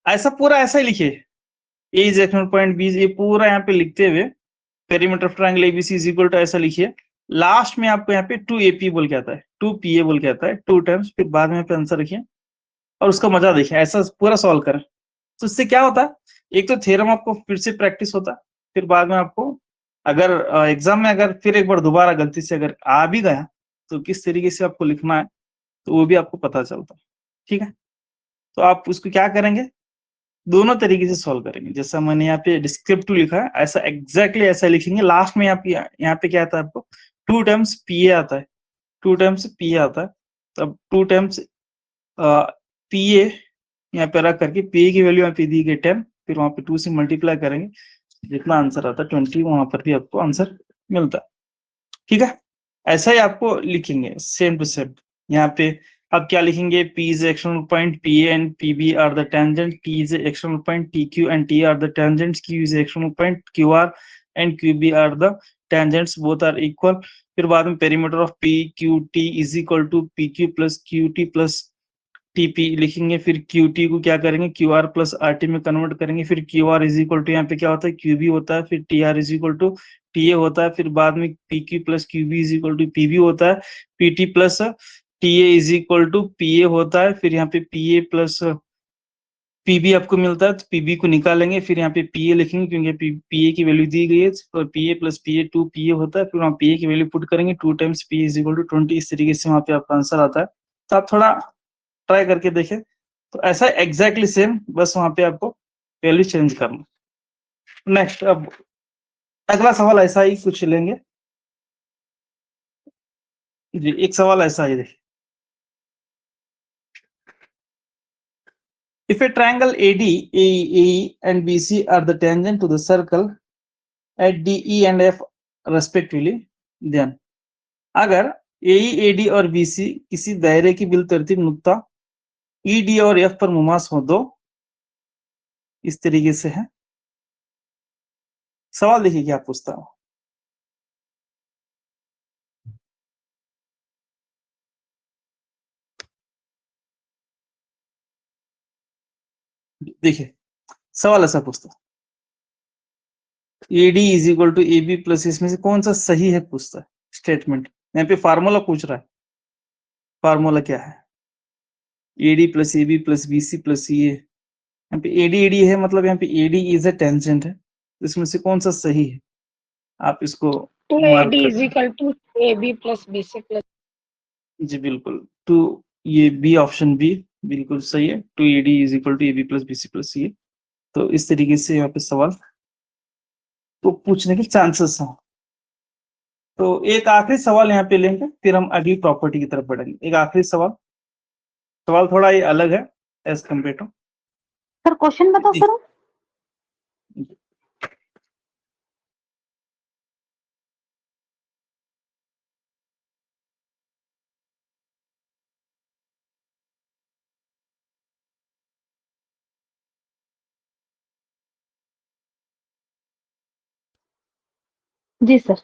ऐसा पूरा ऐसा ही लिखिए. A is action point B, ये पूरा यहाँ पे लिखते हुए perimeter of triangle ABC is equal to ऐसा लिखिए. लास्ट में आपको यहाँ पे 2AP बोल के आता है, 2PA बोल के आता है, 2 टाइम्स, फिर बाद में यहाँ पे आंसर लिखिए और उसका मजा देखिए. ऐसा पूरा सॉल्व करें तो इससे क्या होता है, एक तो थ्योरम आपको फिर से प्रैक्टिस होता है, फिर बाद में आपको अगर एग्जाम में अगर फिर एक बार दोबारा गलती से अगर आ भी गया तो किस तरीके से आपको लिखना है तो वो भी आपको पता चलता है. ठीक है, तो आप उसको क्या करेंगे, दोनों तरीके से सॉल्व करेंगे. जैसा मैंने यहाँ पे डिस्क्रिप्टिव लिखा है ऐसा एग्जैक्टली ऐसा लिखेंगे. लास्ट में यहाँ पे क्या आता है आपको, 2 टाइम्स PA आता है, 2 टाइम्स PA आता है. तब 2 टाइम्स PA यहाँ पे रख करके PA की वैल्यू यहाँ पे दी गई 10, फिर वहां पे 2 से मल्टीप्लाई करेंगे, जितना आंसर आता है 20, वहां पर भी आपको आंसर मिलता है. ठीक है, ऐसा ही आपको लिखेंगे सेम टू सेम. यहाँ पे अब क्या लिखेंगे, P is the external point, PA and PB are the tangent, T is the external point, TQ and T are the tangents, Q is the external point, QR and QB are the tangents, both are equal. फिर बाद में perimeter of PQT is equal to PQ plus QT plus TP लिखेंगे. फिर QT को क्या करेंगे, QR plus RT में convert करेंगे. फिर QR is equal to यहाँ पे क्या होता है, QB होता है. फिर TR is equal to TA होता है. फिर बाद में PQ plus QB is equal to PB होता है. PT plus TA is equal to PA होता है. फिर यहाँ पे PA प्लस PB आपको मिलता है, तो PB को निकालेंगे, फिर यहाँ पे PA लिखेंगे क्योंकि PA की वैल्यू दी गई है, और PA प्लस PA 2PA होता है. फिर वहाँ PA की वैल्यू पुट करेंगे, 2 times PA is equal to 20. इस तरीके से वहाँ पे आपका आंसर आता है. तो आप थोड़ा ट्राई करके देखें. तो ऐसा एग्जैक्टली सेम, बस वहाँ पे आपको वैल्यू चेंज करना. नेक्स्ट, अब अगला सवाल ऐसा ही कुछ लेंगे जी. एक सवाल ऐसा ही देखिए, if a triangle AE and BC are the tangent to the circle at DE and F respectively, then अगर AE, AD और BC किसी दायरे की बिल तरतीब नुक्ता ED और F पर मुमास हो दो, इस तरीके से है. सवाल देखिए क्या पूछता हूं. देखिए सवाल ऐसा पूछता है, AD is equal to AB plus, इसमें से कौन सा सही है पूछता है स्टेटमेंट. यहाँ पे फार्मूला पूछ रहा है. फार्मूला क्या है, AD plus AB plus BC plus CA यहाँ पे AD AD है, मतलब यहाँ पे AD इज अ टेंजेंट है, तो इसमें से कौन सा सही है आप इसको मार्क 2AD कर is equal to AB plus BC plus. जी बिल्कुल, टू ये बी, ऑप्शन बी बिल्कुल सही है, 2AD is equal to AB plus BC plus C। तो इस तरीके से यहाँ पे सवाल तो पूछने के चांसेस हैं। तो एक आखिरी सवाल यहाँ पे लेंगे, फिर हम अगली प्रॉपर्टी की तरफ बढ़ेंगे। एक आखिरी सवाल थोड़ा ये अलग है as compare to. Sir question बताओ सर। जी सर।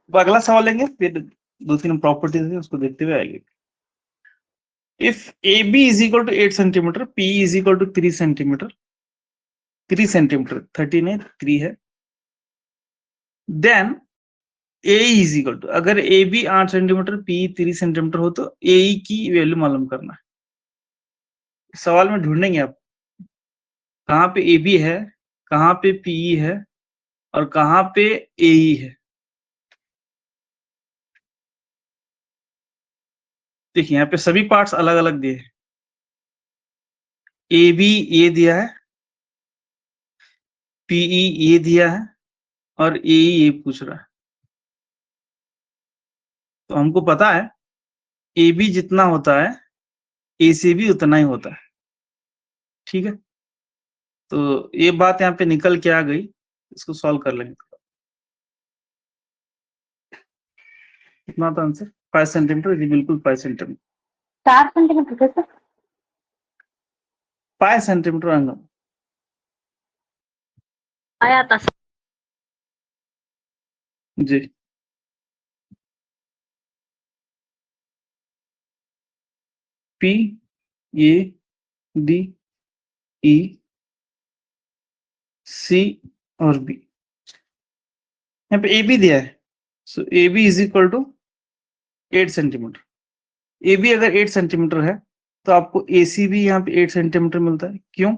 तो अगला सवाल लेंगे, फिर 2-3 प्रॉपर्टीज है उसको देखते हुए आएंगे। If AB is equal to 8 centimetre, PE is equal to 3 centimetre, 3 centimetre 13 है, 3 है, then AE is equal to, अगर AB 8 सेंटीमीटर PE 3 सेंटीमीटर हो तो AE की वैल्यू मालूम करना है। सवाल में ढूंढेंगे आप कहाँ पे AB है, कहाँ पे PE है और कहाँ पे AE है। देखिए यहाँ पे सभी पार्ट्स अलग अलग दिए हैं। AB ये दिया है, PE ये दिया है और AE ये पूछ रहा है। तो हमको पता है AB जितना होता है AC भी उतना ही होता है, ठीक है। तो ये बात यहाँ पे निकल के आ गई, इसको सॉल्व कर लेंगे। कितना था आंसर? 5 सेंटीमीटर, जी बिल्कुल 5 सेंटीमीटर। 4 सेंटीमीटर थे सर। 5 सेंटीमीटर अंगम आया था सर। जी। P A D E C और B, यहाँ पे AB दिया है, सो AB is equal to 8 centimetre. AB अगर 8 सेंटीमीटर है तो आपको AC भी यहाँ पे 8 सेंटीमीटर मिलता है। क्यों?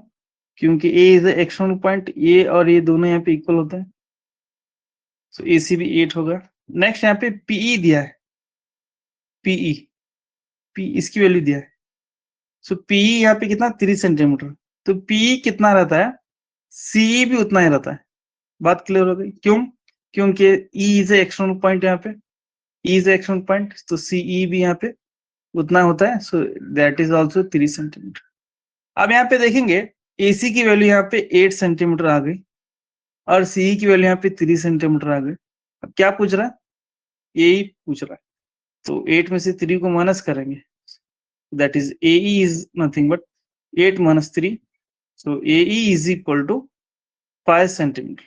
क्योंकि A is external point, A और ये दोनों यहाँ पे इक्वल होते हैं, सो AC भी 8 होगा। नेक्स्ट यहाँ पे PE दिया है, PE P इसकी वैल्यू दिया है, सो PE यहाँ पे कितना 3 सेंटीमीटर, तो PE कितना रहता है, CE भी उतना ही रहता है। बात क्लियर हो गई? क्यों? क्योंकि E इज एक्सटर्नल पॉइंट, यहाँ पे E इज एक्सटर्नल पॉइंट, तो CE भी यहाँ पे उतना होता है, सो दैट इज ऑल्सो 3 सेंटीमीटर। अब यहाँ पे देखेंगे AC की वैल्यू यहाँ पे 8 सेंटीमीटर आ गई और CE की वैल्यू यहाँ पे 3 सेंटीमीटर आ गई। अब क्या पूछ रहा है? यही पूछ रहा है, तो 8 में से 3 को माइनस करेंगे, that is AE is nothing but 8 minus 3, so AE is equal to 5 centimetre,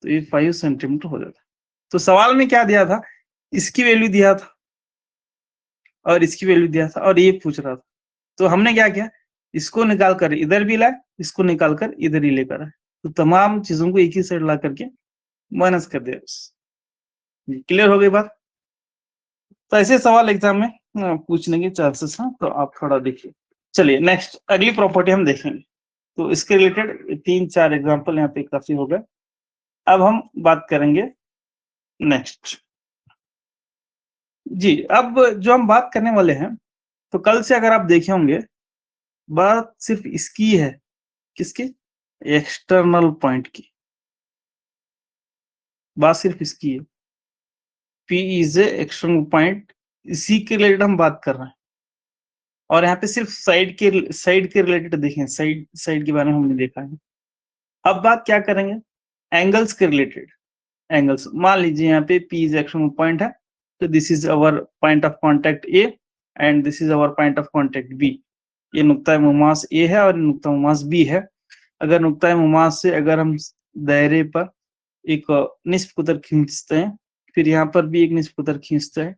तो ये 5 सेंटीमीटर हो जाता है। तो सवाल में क्या दिया था, इसकी वैल्यू दिया था और इसकी वैल्यू दिया था और ये पूछ रहा था, तो हमने क्या किया, इसको निकाल कर इधर भी लाए, इसको निकाल कर इधर ही लेकर आए, तो तमाम चीजों को एक ही साइड ला करके माइनस कर दिया। क्लियर हो गई बात? तो ऐसे सवाल एग्जाम में पूछने के चांसेस हैं, तो आप थोड़ा देखिए। चलिए नेक्स्ट अगली प्रॉपर्टी हम देखेंगे। तो इसके रिलेटेड 3-4 एग्जाम्पल यहाँ पे काफी हो गए। अब हम बात करेंगे नेक्स्ट जी। अब जो हम बात करने वाले हैं, तो कल से अगर आप देखे होंगे बात सिर्फ इसकी है, किसकी? एक्सटर्नल पॉइंट की बात सिर्फ इसकी है। P is a external point, इसी के रिलेटेड हम बात कर रहे हैं। और यहाँ पे सिर्फ साइड के रिलेटेड देखें, साइड के बारे में हमने देखा है। अब बात क्या करेंगे, एंगल्स के रिलेटेड। एंगल्स, मान लीजिए यहाँ पे P इज एक्सटर्नल पॉइंट है, तो this is our point of contact A and this is our point of contact B। ये नुक्ता मुमास A है और नुक्ता मुमास B है। अगर नुक्ता मुमास से अगर हम दायरे पर एक निस्फ कुतर खींचते हैं, फिर यहाँ पर भी एक निस्फ कुतर खींचते हैं,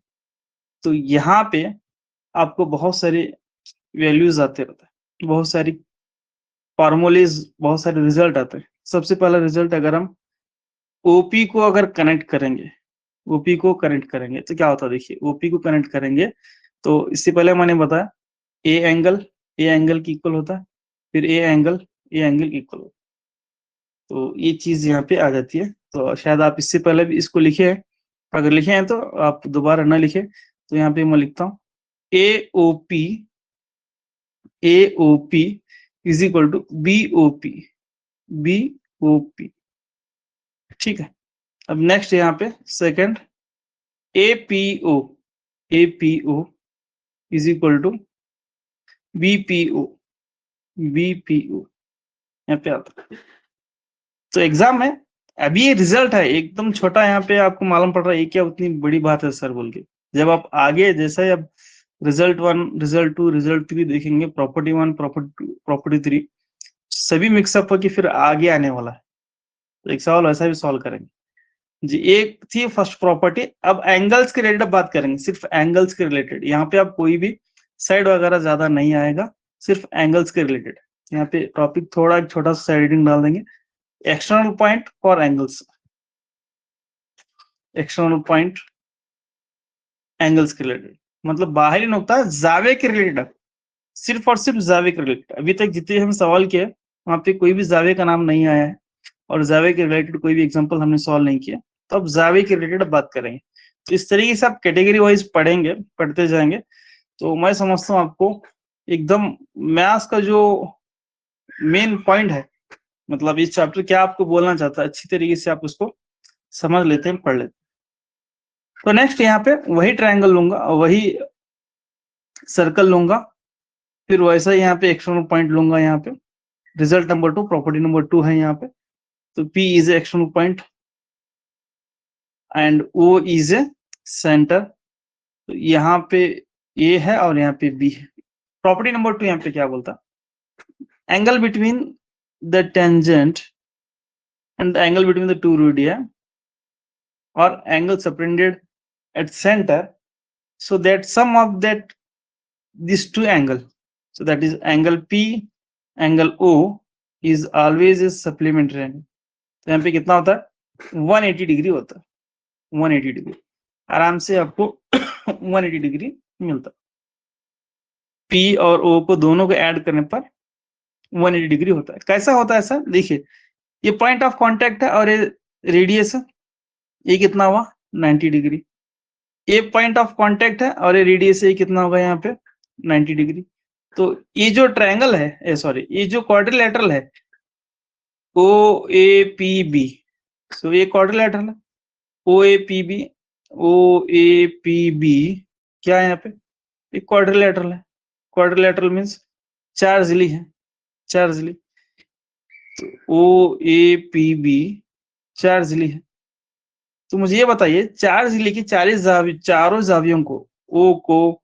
तो यहाँ पे आपको बहुत सारे वैल्यूज आते रहते हैं, बहुत सारी फॉर्मूलेज, बहुत सारे रिजल्ट आते हैं। सबसे पहला रिजल्ट, अगर हम OP को अगर कनेक्ट करेंगे, ओपी को कनेक्ट करेंगे तो क्या होता है, देखिए ओपी को कनेक्ट करेंगे तो इससे पहले मैंने बताया ए एंगल की इक्वल होता है, फिर ए एंगल की इक्वल होता है, तो ये चीज यहाँ पे आ जाती है। तो शायद आप इससे पहले भी इसको लिखे हैं, अगर लिखे हैं तो आप दोबारा ना लिखे, तो यहाँ पे मैं लिखता हूँ A O P is equal to B O P, ठीक है। अब नेक्स्ट यहाँ पे second A P O is equal to B P O यहाँ पे आता है। तो एग्जाम में अभी ये रिजल्ट है एकदम छोटा, यहाँ पे आपको मालूम पड़ रहा है ये क्या उतनी बड़ी बात है सर बोल के। जब आप आगे जैसे अब रिजल्ट 1, रिजल्ट 2, रिजल्ट 3 देखेंगे, प्रॉपर्टी 1, प्रॉपर्टी 3 सभी मिक्सअप होकर फिर आगे आने वाला है। तो एक सवाल ऐसा भी सॉल्व करेंगे जी। एक थी फर्स्ट प्रॉपर्टी, अब एंगल्स के रिलेटेड बात करेंगे, सिर्फ एंगल्स के रिलेटेड। यहाँ पे आप कोई भी साइड वगैरह ज्यादा नहीं आएगा, सिर्फ एंगल्स के रिलेटेड। यहाँ पे टॉपिक थोड़ा एक छोटा सा साइड रीडिंग डाल देंगे, external point for angles, external point angles के रिलेटेड, मतलब बाहरी नुकता जावे के रिलेटेड, सिर्फ और सिर्फ जावे के रिलेटेड। अभी तक जितने हम सवाल किए वहां पे कोई भी जावे का नाम नहीं आया है और जावे के रिलेटेड कोई भी एग्जांपल हमने सॉल्व नहीं किया, तो अब जावे के रिलेटेड बात करेंगे। तो इस तरीके से आप कैटेगरी वाइज पढ़ते जाएंगे, तो मैं समझता हूँ आपको एकदम मैथ्स का जो मेन पॉइंट है, मतलब इस चैप्टर क्या आपको बोलना चाहता है, अच्छी तरीके से आप उसको समझ लेते हैं, पढ़ लेते हैं। तो नेक्स्ट यहाँ पे वही ट्रायंगल लूंगा, वही सर्कल लूंगा, फिर वैसा ही यहाँ पे एक्सटर्नल पॉइंट लूंगा। यहाँ पे रिजल्ट नंबर 2, प्रॉपर्टी नंबर 2 है यहाँ पे, तो P is external point and O is a centre. तो यहाँ पे A है और यहाँ पे B है। प्रॉपर्टी नंबर 2 यहाँ पे क्या बोलता, angle between the tangent and the angle between the two radii और angle subtended at centre, so that sum of that these two angle, so that is angle P, angle O is always a supplementary angle। तो यहाँ पे कितना होता है 180 degree होता है, 180 degree आराम से आपको 180 डिग्री मिलता है। P और O को दोनों को ऐड करने पर 180 डिग्री होता है। कैसा होता है सर, देखिए ये पॉइंट ऑफ कांटेक्ट है और ये रेडियस है, ये कितना हुआ 90 डिग्री। ये पॉइंट ऑफ कांटेक्ट है और ये रेडियस है, कितना होगा यहाँ पे 90 डिग्री। तो ये जो ट्रायंगल है, सॉरी ये जो क्वाड्रिलेटरल है OAPB, सो ये क्वाड्रिलेटरल है OAPB क्या है यहाँ पे, ये क्वाड्रिलेटरल है। क्वाड्रिलेटरल मीन्स 4 जिली है, 4 जिली, तो OAPB 4 जिली है। तो मुझे ये बताइए 4 जिले की चारों जावियों को, O को,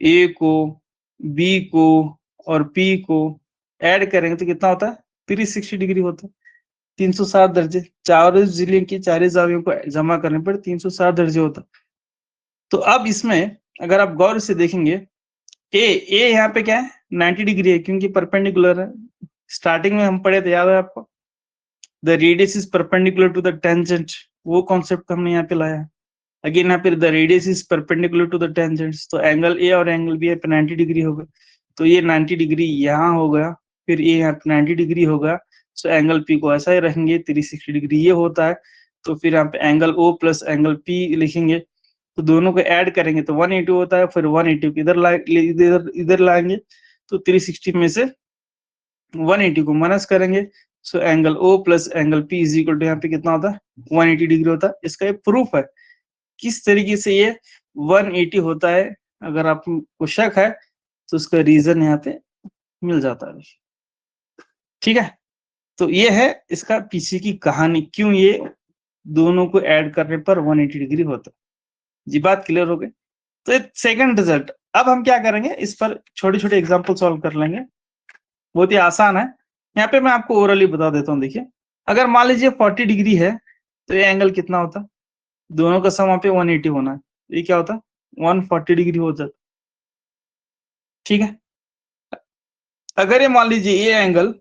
A को, B को और P को ऐड करेंगे तो कितना होता है 360 डिग्री होता है, 360 दर्जे। चारों जिले की 4 जावियों को जमा करने पर 360 दर्जे होता है। तो अब इसमें अगर आप गौर से देखेंगे ए यहाँ पे क्या है 90 डिग्री है, क्योंकि परपेंडिकुलर है। स्टार्टिंग में हम पढ़े थे, याद है आपको, the radius is perpendicular to the tangent, वो कॉन्सेप्ट हमने यहाँ पे लाया। अगेन यहाँ पे the radius is perpendicular to the tangents, तो एंगल ए और एंगल बी पे 90 डिग्री होगा, तो ये 90 डिग्री यहाँ हो गया, फिर ये यहाँ पे 90 डिग्री होगा। सो एंगल पी को ऐसा ही रखेंगे 360 डिग्री ये होता है। तो फिर यहाँ पे angle O plus angle P लिखेंगे, तो दोनों को ऐड करेंगे तो 180 होता है, फिर 180 इधर लाएंगे तो 360 में से 180 को माइनस करेंगे। So angle O plus angle P is equal to यहाँ पे कितना होता है 180 डिग्री होता है। इसका ये प्रूफ है किस तरीके से ये 180 होता है। अगर आपको शक है तो उसका रीजन यहाँ पे मिल जाता है, ठीक है। तो ये है इसका पीछे की कहानी, क्यों ये दोनों को ऐड करने पर 180 डिग्री होता है। जी बात क्लियर हो गई। तो सेकंड रिजल्ट, अब हम क्या करेंगे, इस पर छोटे छोटे एग्जांपल सॉल्व कर लेंगे, बहुत ही आसान है। यहाँ पे मैं आपको ओरली बता देता हूँ। देखिए अगर मान लीजिए 40 डिग्री है तो ये एंगल कितना होता है, दोनों का सम वहां पे 180 होना है, तो ये क्या होता है 140 डिग्री हो जाता, ठीक है। अगर ये मान लीजिए ये एंगल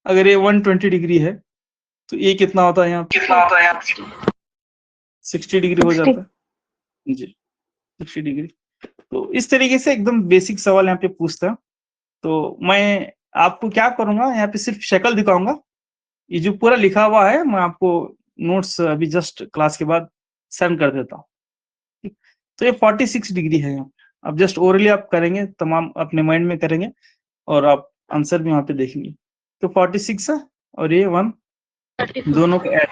अगर ये 120 डिग्री है तो ये कितना होता है यहाँ, 60 डिग्री हो 60 जाता है जी, 60 डिग्री। तो इस तरीके से एकदम बेसिक सवाल यहाँ पे पूछता है। तो मैं आपको क्या करूंगा, यहाँ पे सिर्फ शक्ल दिखाऊंगा, ये जो पूरा लिखा हुआ है मैं आपको नोट्स अभी जस्ट क्लास के बाद सेंड कर देता हूँ। तो ये 46 डिग्री है यहाँ पे। अब जस्ट ओरली आप करेंगे, तमाम अपने माइंड में करेंगे और आप आंसर भी यहाँ पे देखेंगे। तो 46 है और ये 1 दोनों के ऐड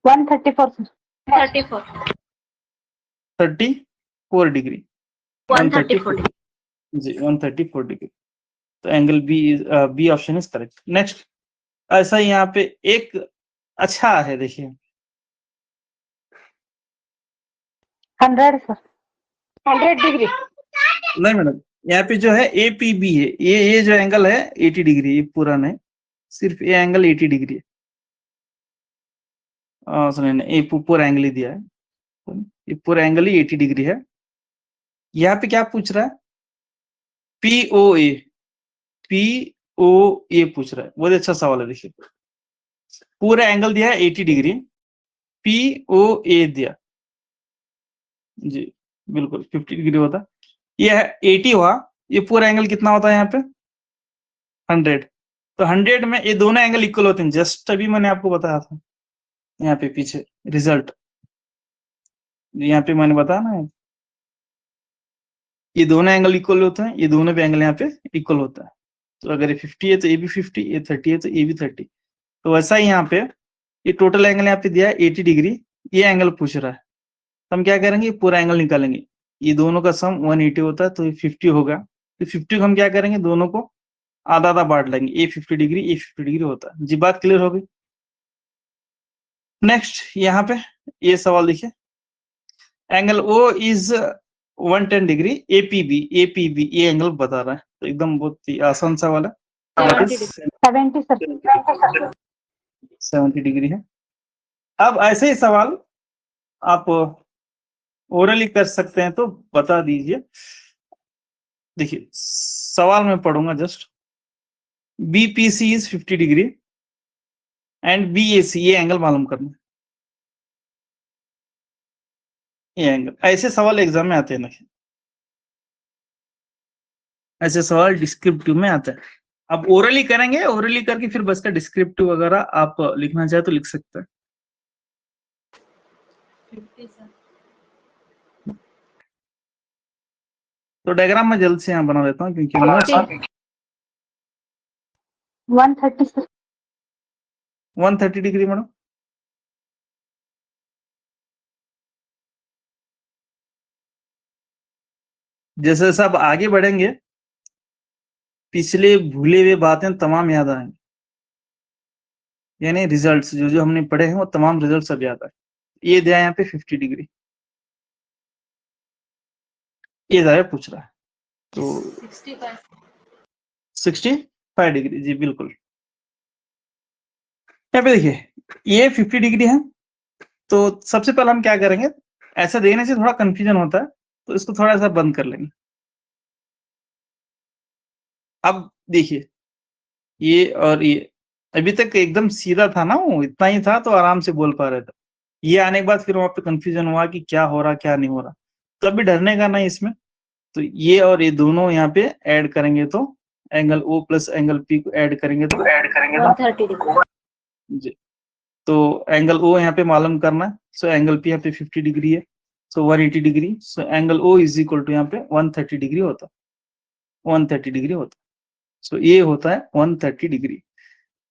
134 सर। 34 डिग्री 134 जी 134 डिग्री। तो angle B option is correct. Next ऐसा ही यहाँ पे एक अच्छा है, देखिए 100 सर 100 डिग्री नहीं मैडम, यहाँ पे जो है एपीबी है, ये जो एंगल है 80 डिग्री, ये पूरा नहीं, सिर्फ ये एंगल 80 डिग्री है। सुनिए ये पूरा एंगल ही दिया है, ये पूरा एंगल ही 80 डिग्री है। यहाँ पे क्या पूछ रहा है, पीओए पूछ रहा है, बहुत अच्छा सवाल है। देखिए पूरा एंगल दिया है 80 डिग्री, पीओए दिया जी, बिल्कुल 50 डिग्री होता है, ये है 80 हुआ, ये पूरा एंगल कितना होता है यहाँ पे 100। तो 100 में ये दोनों एंगल इक्वल होते हैं, जस्ट अभी मैंने आपको बताया था यहाँ पे पीछे रिजल्ट, यहाँ पे मैंने बताया ना, ये दोनों एंगल इक्वल होते हैं, ये दोनों भी एंगल यहाँ पे इक्वल होता है। तो अगर ये 50 है तो ये भी 50, ये 30 है तो ये भी 30। तो वैसा ही यहाँ पे ये टोटल एंगल यहाँ पे दिया है 80 डिग्री, ये एंगल पूछ रहा है, तो हम क्या करेंगे, पूरा एंगल निकालेंगे। ये दोनों का सम 180 होता है, तो ये 50 होगा। तो 50 को हम क्या करेंगे, दोनों को आधा आधा बांट लेंगे, ये 50 डिग्री ये 50 डिग्री होता है जी। बात क्लियर हो गई। नेक्स्ट यहाँ पे ये सवाल देखिए, angle O is 110 degree, APB ये एंगल बता रहा है। तो एकदम बहुत ही आसान सवाल है, 70 सर। 70 डिग्री है। अब ऐसे ही सवाल आप ओरली कर सकते हैं, तो बता दीजिए। देखिए सवाल मैं पढ़ूंगा just, BPC is 50 degree and BAC, ये एंगल मालूम करना, ये एंगल। ऐसे सवाल एग्जाम में आते हैं ना, ऐसे सवाल डिस्क्रिप्टिव में आता है। अब ओरली करेंगे, ओरली करके फिर बस का डिस्क्रिप्टिव वगैरह आप लिखना चाहे तो लिख सकते हैं। तो डायग्राम मैं जल्द से यहाँ बना देता हूँ क्योंकि 130 सर। 130 डिग्री मैडम, जैसे जैसे आप आगे बढ़ेंगे पिछले भूले हुए बातें तमाम याद आएंगे, यानी रिजल्ट्स जो जो हमने पढ़े हैं वो तमाम रिजल्ट सब याद आए। ये दिया यहाँ पे 50 डिग्री, ये दायरा पूछ रहा है, तो 65 डिग्री जी बिल्कुल। यहाँ पे देखिए ये 50 डिग्री है, तो सबसे पहले हम क्या करेंगे, ऐसा देखने से थोड़ा कंफ्यूजन होता है, तो इसको थोड़ा सा बंद कर लेंगे। अब देखिए ये और ये अभी तक एकदम सीधा था ना, वो इतना ही था तो आराम से बोल पा रहे थे। ये आने के बाद फिर वहां पे कंफ्यूजन हुआ कि क्या हो रहा क्या नहीं हो रहा, तो अभी डरने का नहीं इसमें। तो ये और ये दोनों यहाँ पे ऐड करेंगे तो angle O plus angle P को ऐड करेंगे तो 130 डिग्री। जी, तो एंगल ओ यहाँ पे मालूम करना है। सो एंगल पी यहाँ पे 50 डिग्री है, so 180 degree. So angle O is equal to यहाँ पे 130 डिग्री होता है, 130 डिग्री होता है। सो ये होता है 130 डिग्री।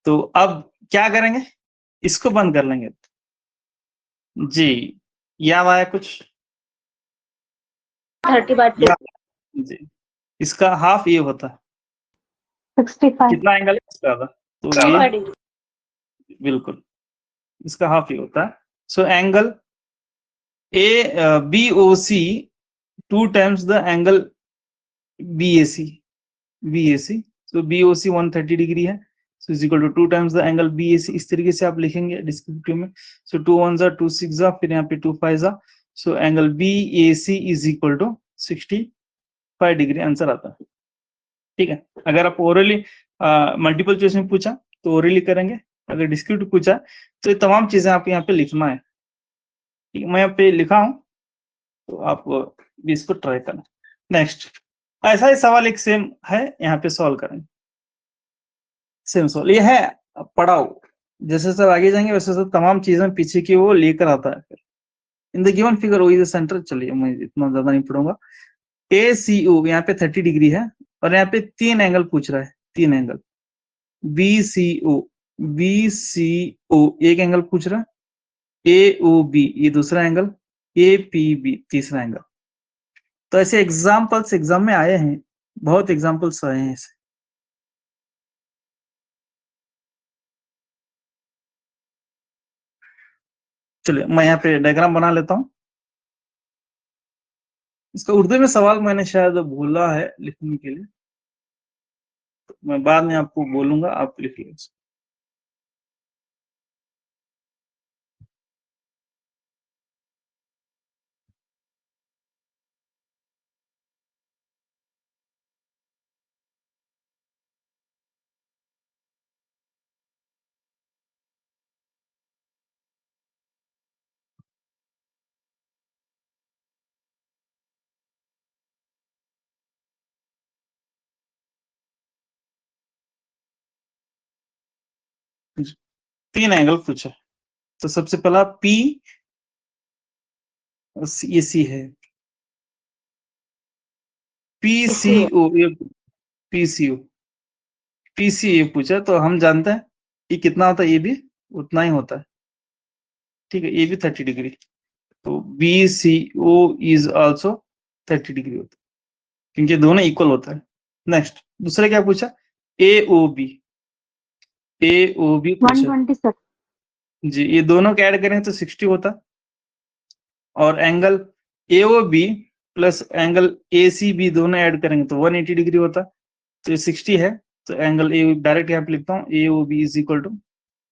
तो अब क्या करेंगे, इसको बंद कर लेंगे जी। याद आया कुछ 30/2 जी, इसका हाफ ये होता है, 65 कितना एंगल है इसका आधा, तो ये बिल्कुल इसका हाफ ये होता है। So angle A B O C 2 times the angle B A C. So B O C 130 degree है, so is equal to 2 times the angle B A C. इस तरीके से आप लिखेंगे डिस्क्रिप्टिव में। सो 2 1 जा 2 6 जा, फिर यहाँ पे 2 5 जा। So angle B A C is equal to 65 degree answer आता है। ठीक है, अगर आप ओरली मल्टीपल चॉइस में पूछा तो ओरली करेंगे, अगर डिस्क्रीट पूछा तो ये तमाम चीजें आप यहाँ पे लिखना है। ठीक है, मैं यहाँ पे लिखा हूं, तो आप भी इसको ट्राई करना। नेक्स्ट, ऐसा ही सवाल एक सेम है, यहाँ पे सॉल्व करेंगे। सेम सवाल ये है, पढ़ाओ जैसे सब आगे जाएंगे वैसे सब तमाम चीजें पीछे की वो लेकर आता है। फिर in the given figure O is the centre, चलिए मैं इतना ज्यादा नहीं पढ़ूंगा। ए सी ओ यहाँ पे 30 डिग्री है, और यहाँ पे 3 एंगल पूछ रहा है, 3 एंगल। बी सी ओ, बी सी ओ एक एंगल पूछ रहा है, ए ओ बी ये दूसरा एंगल, ए पी बी तीसरा एंगल। तो ऐसे एग्जाम्पल्स एग्जाम में आए हैं, बहुत एग्जाम्पल्स आए हैं ऐसे। चलिए मैं यहाँ पे डायग्राम बना लेता हूँ। इसका उर्दू में सवाल मैंने शायद भूला है लिखने के लिए, तो मैं बाद में आपको बोलूंगा, आप लिख लीजिए। तीन एंगल पूछा, तो सबसे पहला पी, ये सी है, पीसीओ, ये पीसीओ, पीसीए पूछा, तो हम जानते हैं कि कितना होता है, ये भी उतना ही होता है। ठीक है, ये भी 30 डिग्री, तो B C O is also 30 degree होता है, क्योंकि दोनों इक्वल होता है। नेक्स्ट, दूसरा क्या पूछा, ए ओ बी, ए ओ बी पूछा 120 sir. जी, ये दोनों का ऐड करें तो 60 होता है, और angle A O B plus angle A C B दोनों ऐड करेंगे तो 180 डिग्री होता है, तो ये 60 है, तो एंगल ए डायरेक्ट यहाँ पे लिखता हूँ, A O B is equal to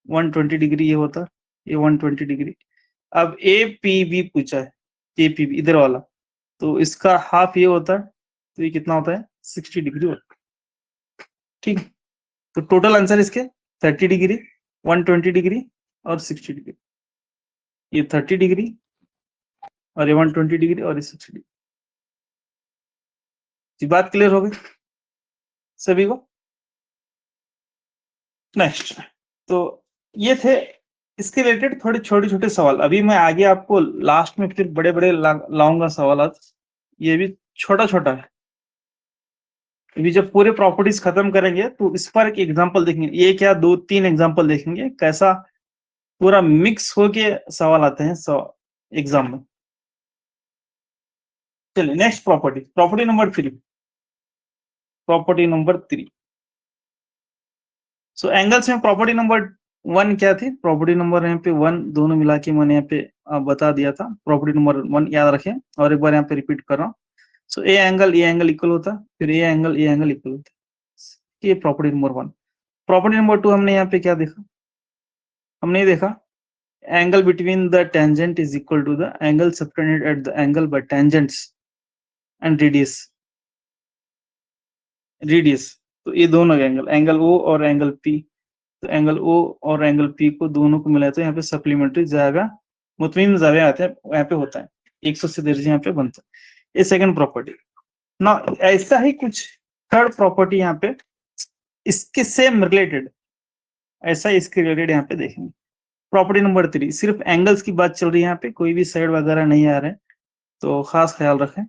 120 degree ये होता है, ये 120 डिग्री। अब ए पी बी पूछा है, ए पी बी इधर वाला, तो इसका हाफ ये होता है, तो ये कितना होता है, 60 डिग्री होता है। ठीक, तो टोटल आंसर इसके 30 डिग्री, 120 डिग्री और 60 डिग्री। ये 30 डिग्री और ये 120 डिग्री और ये 60 डिग्री। जी, बात क्लियर हो गई सभी को? नेक्स्ट, तो ये थे इसके रिलेटेड थोड़े छोटे छोटे सवाल। अभी मैं आगे आपको लास्ट में फिर बड़े बड़े लाऊंगा सवाल, ये भी छोटा छोटा है। अभी जब पूरे प्रॉपर्टीज खत्म करेंगे तो इस पर एक एग्जांपल देखेंगे, ये क्या 2-3 एग्जांपल देखेंगे, कैसा पूरा मिक्स होके सवाल आते हैं एग्जाम में। चलिए next property, property number 3, property number 3। सो एंगल्स में प्रॉपर्टी नंबर 1 क्या थी, प्रॉपर्टी नंबर यहाँ पे 1 दोनों मिला के मैंने यहाँ पे बता दिया था। प्रॉपर्टी नंबर 1 याद रखें, और एक बार यहाँ पे रिपीट कर रहा हूँ। सो ए एंगल इक्वल होता है, फिर ए एंगल इक्वल होता है, ये प्रॉपर्टी नंबर 1। प्रॉपर्टी नंबर 2 हमने यहाँ पे क्या देखा, हमने ये देखा angle between the tangent is equal to the angle subtended at the angle by tangents and radius, तो ये दोनों एंगल, एंगल ओ और एंगल पी, तो एंगल ओ और एंगल पी को दोनों को मिलाते हैं यहाँ पे सप्लीमेंट्री जाएगा, मुतमिम जाविया आते हैं यहाँ पे होता है, 180 दर्जे यहाँ पे बनता है। ये सेकंड प्रॉपर्टी ना, ऐसा ही कुछ थर्ड प्रॉपर्टी यहाँ पे इसके सेम रिलेटेड, ऐसा इसके रिलेटेड यहाँ पे देखेंगे। प्रॉपर्टी नंबर 3, सिर्फ एंगल्स की बात चल रही है यहाँ पे, कोई भी साइड वगैरह नहीं आ रहे हैं, तो खास ख्याल रखें।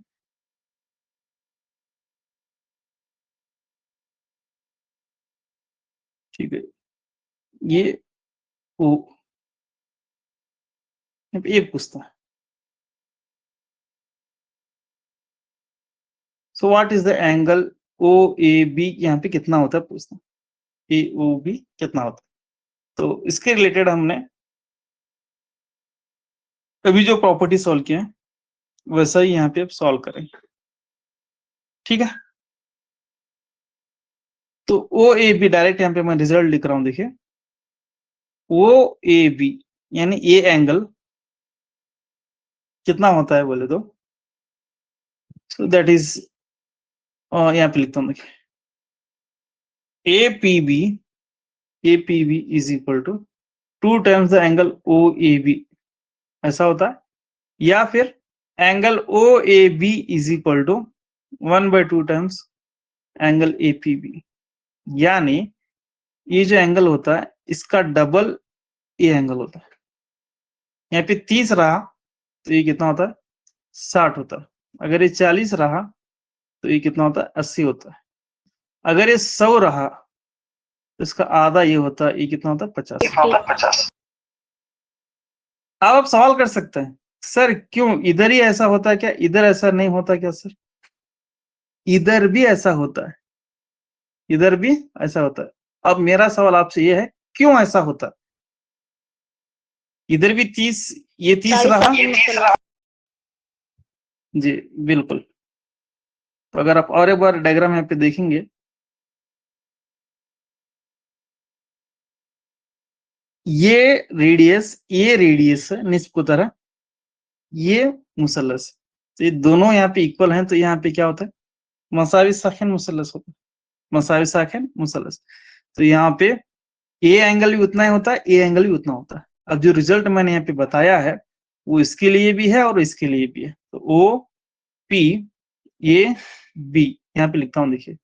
ठीक है, ये ओ एक पूछता है, so what is the angle O A B, यहाँ पे कितना होता है पूछता है, ए ओ बी कितना होता है। तो इसके रिलेटेड हमने अभी जो प्रॉपर्टी सॉल्व किए हैं वैसा ही यहाँ पे अब सॉल्व करेंगे। ठीक है, तो ओ ए बी डायरेक्ट यहाँ पे मैं रिजल्ट लिख रहा हूँ, देखिए ओ ए बी यानी ए एंगल कितना होता है बोले तो, सो दैट इज यहाँ पे लिखता हूँ, देखिए A P B APB is equal to 2 times the angle OAB, ऐसा होता है, या फिर angle OAB is equal to 1/2 times angle APB, यानी ये जो एंगल होता है इसका डबल ये एंगल होता है। यहाँ पे 30 रहा तो ये कितना होता है 60 होता है, अगर ये 40 रहा तो ये कितना होता है 80 होता है, अगर ये 100 रहा तो इसका आधा ये होता है, ये कितना होता है 50। अब आप सवाल कर सकते हैं सर क्यों इधर ही ऐसा होता है क्या, इधर ऐसा नहीं होता क्या सर? इधर भी ऐसा होता है, इधर भी ऐसा होता है। अब मेरा सवाल आपसे ये है क्यों ऐसा होता है? इधर भी 30, ये 30 रहा जी बिल्कुल। तो अगर आप और एक बार डायग्राम यहाँ पे देखेंगे, ये रेडियस है निस्ब की तरह, ये मुसल्लस, तो ये दोनों यहाँ पे इक्वल हैं, तो यहाँ पे क्या होता है मसावी साखिन मुसल्लस होता है, मसावी साखिन मुसल्लस। तो यहाँ पे ए एंगल भी उतना ही होता है, ए एंगल भी उतना होता है। अब जो रिजल्ट मैंने यहाँ पे बताया है वो इसके लिए भी है और इसके लिए भी है। तो ओ पी ए बी यहाँ पे लिखता हूँ, देखिए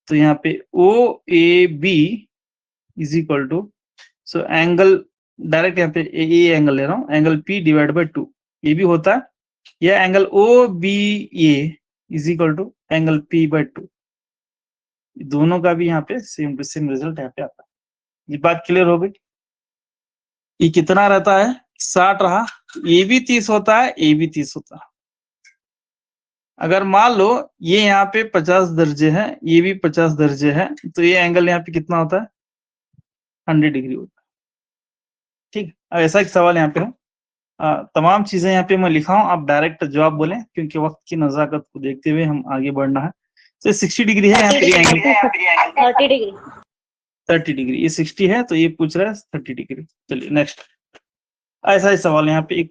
तो यहाँ पे O A B is equal to, so angle direct यहाँ पे ए एंगल ले रहा हूँ, एंगल पी डिवाइड बाई 2 ये भी होता है, या angle O B A is equal to angle P by 2, दोनों का भी यहाँ पे सेम टू सेम रिजल्ट यहाँ पे आता है। ये बात क्लियर हो गई? ये कितना रहता है 60 रहा, ये भी 30 होता है, ये भी 30 होता है। अगर मान लो ये यहाँ पे 50 दर्जे है, ये भी 50 दर्जे है, तो ये एंगल यहाँ पे कितना होता है 100 डिग्री होता है। ठीक, अब ऐसा एक सवाल यहाँ पे है, तमाम चीजें यहाँ पे मैं लिखा हूँ, आप डायरेक्ट जवाब बोलें क्योंकि वक्त की नजाकत को देखते हुए हम आगे बढ़ना है। तो 60 डिग्री है यहाँ पे एंगल, 30 डिग्री 30 डिग्री, ये 60 है तो ये पूछ रहा है 30 डिग्री। चलिए नेक्स्ट, ऐसा ही सवाल यहाँ पे एक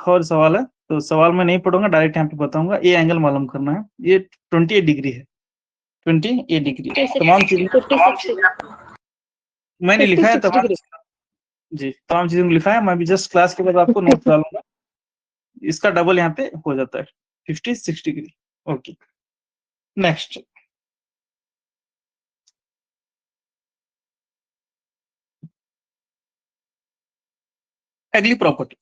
और सवाल है, तो सवाल मैं नहीं पढ़ूंगा, डायरेक्ट यहाँ पे बताऊंगा। ये एंगल मालूम करना है, ये 28 डिग्री है, 28 डिग्री। तमाम चीजें मैंने लिखा है, तमाम जी तमाम चीजें लिखा है, मैं भी जस्ट क्लास के बाद आपको नोट डालूंगा, इसका डबल यहाँ पे हो जाता है 56 डिग्री। ओके नेक्स्ट, अगली प्रॉपर्टी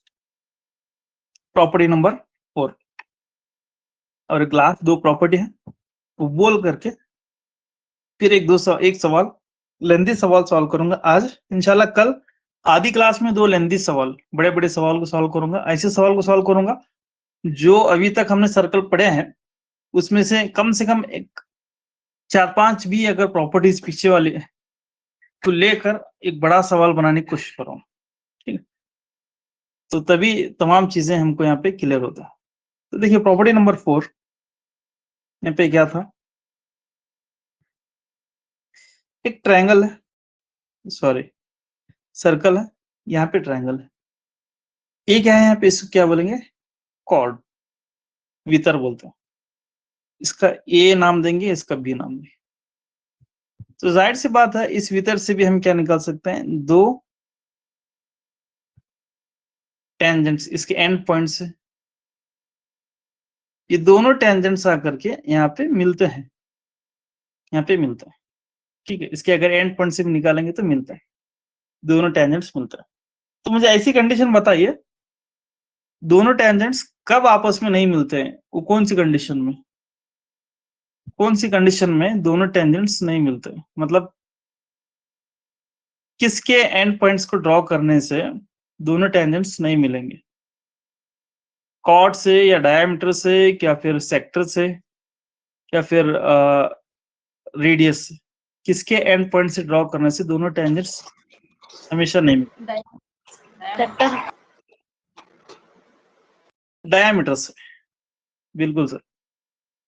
नंबर 4, और ग्लास 2 प्रॉपर्टी है, वो बोल करके फिर एक सवाल लेंथी सवाल सॉल्व करूंगा आज इंशाल्लाह। कल आधी क्लास में 2 लेंथी सवाल, बड़े बड़े सवाल को सॉल्व करूंगा, ऐसे सवाल को सॉल्व करूंगा जो अभी तक हमने सर्कल पढ़े हैं उसमें से कम 4-5 भी अगर प्रॉपर्टीज पीछे वाली है तो लेकर एक बड़ा सवाल बनाने की कोशिश करो, ठीक है? तो तभी तमाम चीजें हमको यहाँ पे क्लियर होता है। तो देखिए प्रॉपर्टी नंबर 4 यहाँ पे क्या था, एक ट्रायंगल है, सॉरी सर्कल है, यहाँ पे ट्रायंगल है, ये क्या है यहाँ पे, इसको क्या बोलेंगे कॉर्ड, वितर बोलते हैं, इसका ए नाम देंगे, इसका बी नाम देंगे। तो जाहिर सी बात है इस वितर से भी हम क्या निकाल सकते हैं, 2 टेंजेंट्स इसके एंड पॉइंट से, ये दोनों टेंजेंट्स आकर के यहाँ पे मिलते हैं, यहाँ पे मिलता है, ठीक है? इसके अगर एंड पॉइंट से भी निकालेंगे तो मिलता है, दोनों टेंजेंट्स मिलता है। तो मुझे ऐसी कंडीशन बताइए दोनों टेंजेंट्स कब आपस में नहीं मिलते हैं, वो कौन सी कंडीशन में, कौन सी कंडीशन में दोनों टेंजेंट्स नहीं मिलते, मतलब किसके एंड पॉइंट्स को ड्रॉ करने से दोनों टेंजेंट्स नहीं मिलेंगे, कॉर्ड से या डायमीटर से या फिर सेक्टर से या फिर रेडियस से, किसके एंड पॉइंट से ड्रॉ करने से दोनों टेंजेंट्स हमेशा नहीं मिलते, डायमीटर से, बिल्कुल सर,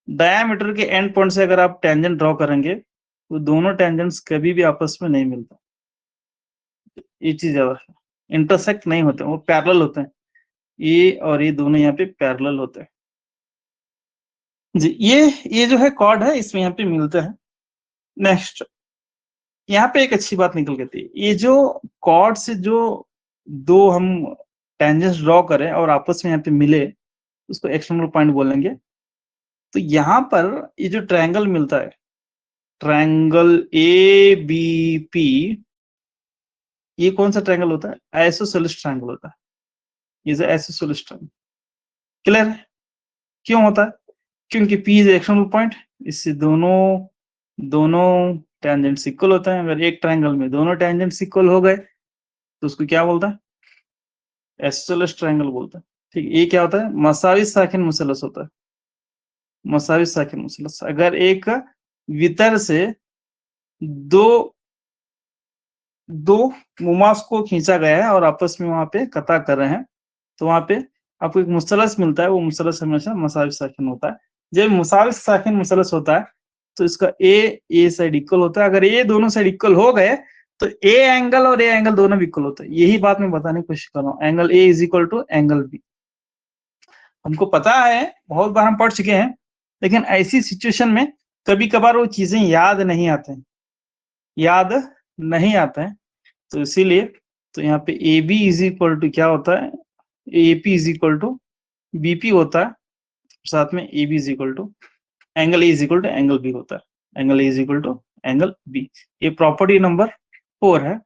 डायमीटर के एंड पॉइंट से अगर आप टेंजेंट ड्रॉ करेंगे तो दोनों टेंजेंट्स कभी भी आपस में नहीं मिलते, ये चीज ज्यादा है, इंटरसेक्ट नहीं होते, वो पैरेलल होते हैं, ये और ये दोनों यहाँ पे पैरेलल होते हैं जी। ये जो है कॉर्ड है, इसमें यहाँ पे मिलते हैं। नेक्स्ट, यहाँ पे एक अच्छी बात निकल के थी, ये जो कॉर्ड से जो दो हम टेंजेंट्स ड्रॉ करें और आपस में यहाँ पे मिले, उसको एक्सटर्नल पॉइंट बोलेंगे। तो यहाँ पर ये जो ट्रायंगल मिलता है, ट्रायंगल ABP, ये कौन सा ट्रायंगल होता है? आइसोसेलेस ट्रायंगल होता है। ये आइसोसेलेस ट्रायंगल, क्लियर है? क्यों होता है? क्योंकि P इज एक्सटर्नल पॉइंट, इससे दोनों टेंजेंट्स इक्वल होता है। अगर एक ट्रायंगल में दोनों टेंजेंट्स इक्वल हो गए तो उसको क्या बोलता है? आइसोसेलेस ट्रायंगल बोलता है। ठीक, ये क्या होता है? मसावी साकिन मुसलस होता है, मसावी साकिन मुसलस। अगर एक वितर से दो मुमास को खींचा गया है और आपस में वहां पे कता कर रहे हैं, तो वहां पे आपको एक मुसलस मिलता है, वो मुसलस हमेशा मसावी साकिन होता है। जब मसावी साकिन मुसलस होता है तो इसका ए साइड इक्वल होता है। अगर ये दोनों साइड इक्वल हो गए तो ए एंगल और ए एंगल दोनों भी इक्वल होता है। यही बात मैं बताने की कोशिश कर रहा हूँ, angle A is equal to angle B. हमको पता है, बहुत बार हम पढ़ चुके हैं, लेकिन ऐसी सिचुएशन में कभी कभार वो चीजें याद नहीं आते हैं, तो इसीलिए तो यहाँ पे A B is equal to क्या होता है? A P is equal to B P होता है, साथ में A B is equal to angle A is equal to angle B होता है, angle A is equal to angle B. ये प्रॉपर्टी नंबर 4 है।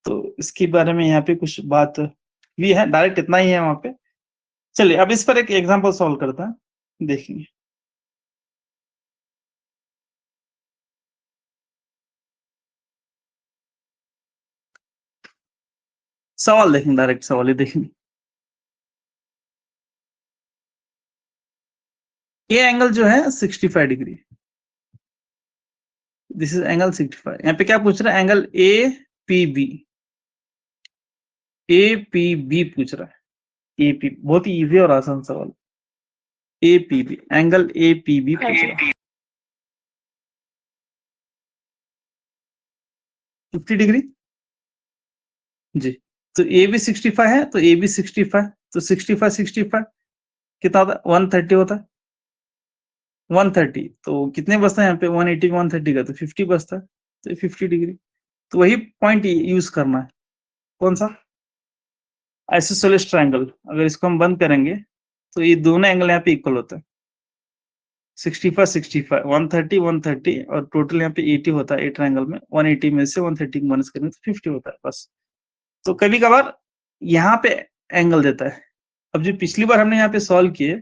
तो इसके बारे में यहाँ पे कुछ बात भी है, डायरेक्ट इतना ही है वहां पे। चलिए अब इस पर एक एग्जांपल सॉल्व करता है, देखेंगे। सवाल देखेंगे, डायरेक्ट सवाल ही देखेंगे। ये एंगल जो है 65 डिग्री, दिस इज एंगल 65। यहाँ पे क्या पूछ रहा है? एंगल APB पूछ रहा है। AP बहुत ही इजी और आसान सवाल। APB, एंगल APB पूछ रहा है 50 डिग्री जी। तो AB 65 है, तो AB 65, तो 65 कितना होता है? 130 होता है, 130। तो कितने बचता है यहाँ पे? 180 में 130 का तो 50 बचता है, तो 50 डिग्री। तो वही पॉइंट यूज करना है, कौन सा? Isosceles triangle. अगर इसको हम बंद करेंगे तो ये दोनों एंगल यहाँ पे इक्वल होता है, 65 130 130, और टोटल यहाँ पे 80 होता है। ए ट्रायंगल में 180 में से 130 को माइनस करेंगे तो 50 होता है बस। तो कभी कभार यहाँ पे एंगल देता है। अब जो पिछली बार हमने यहाँ पे सॉल्व किए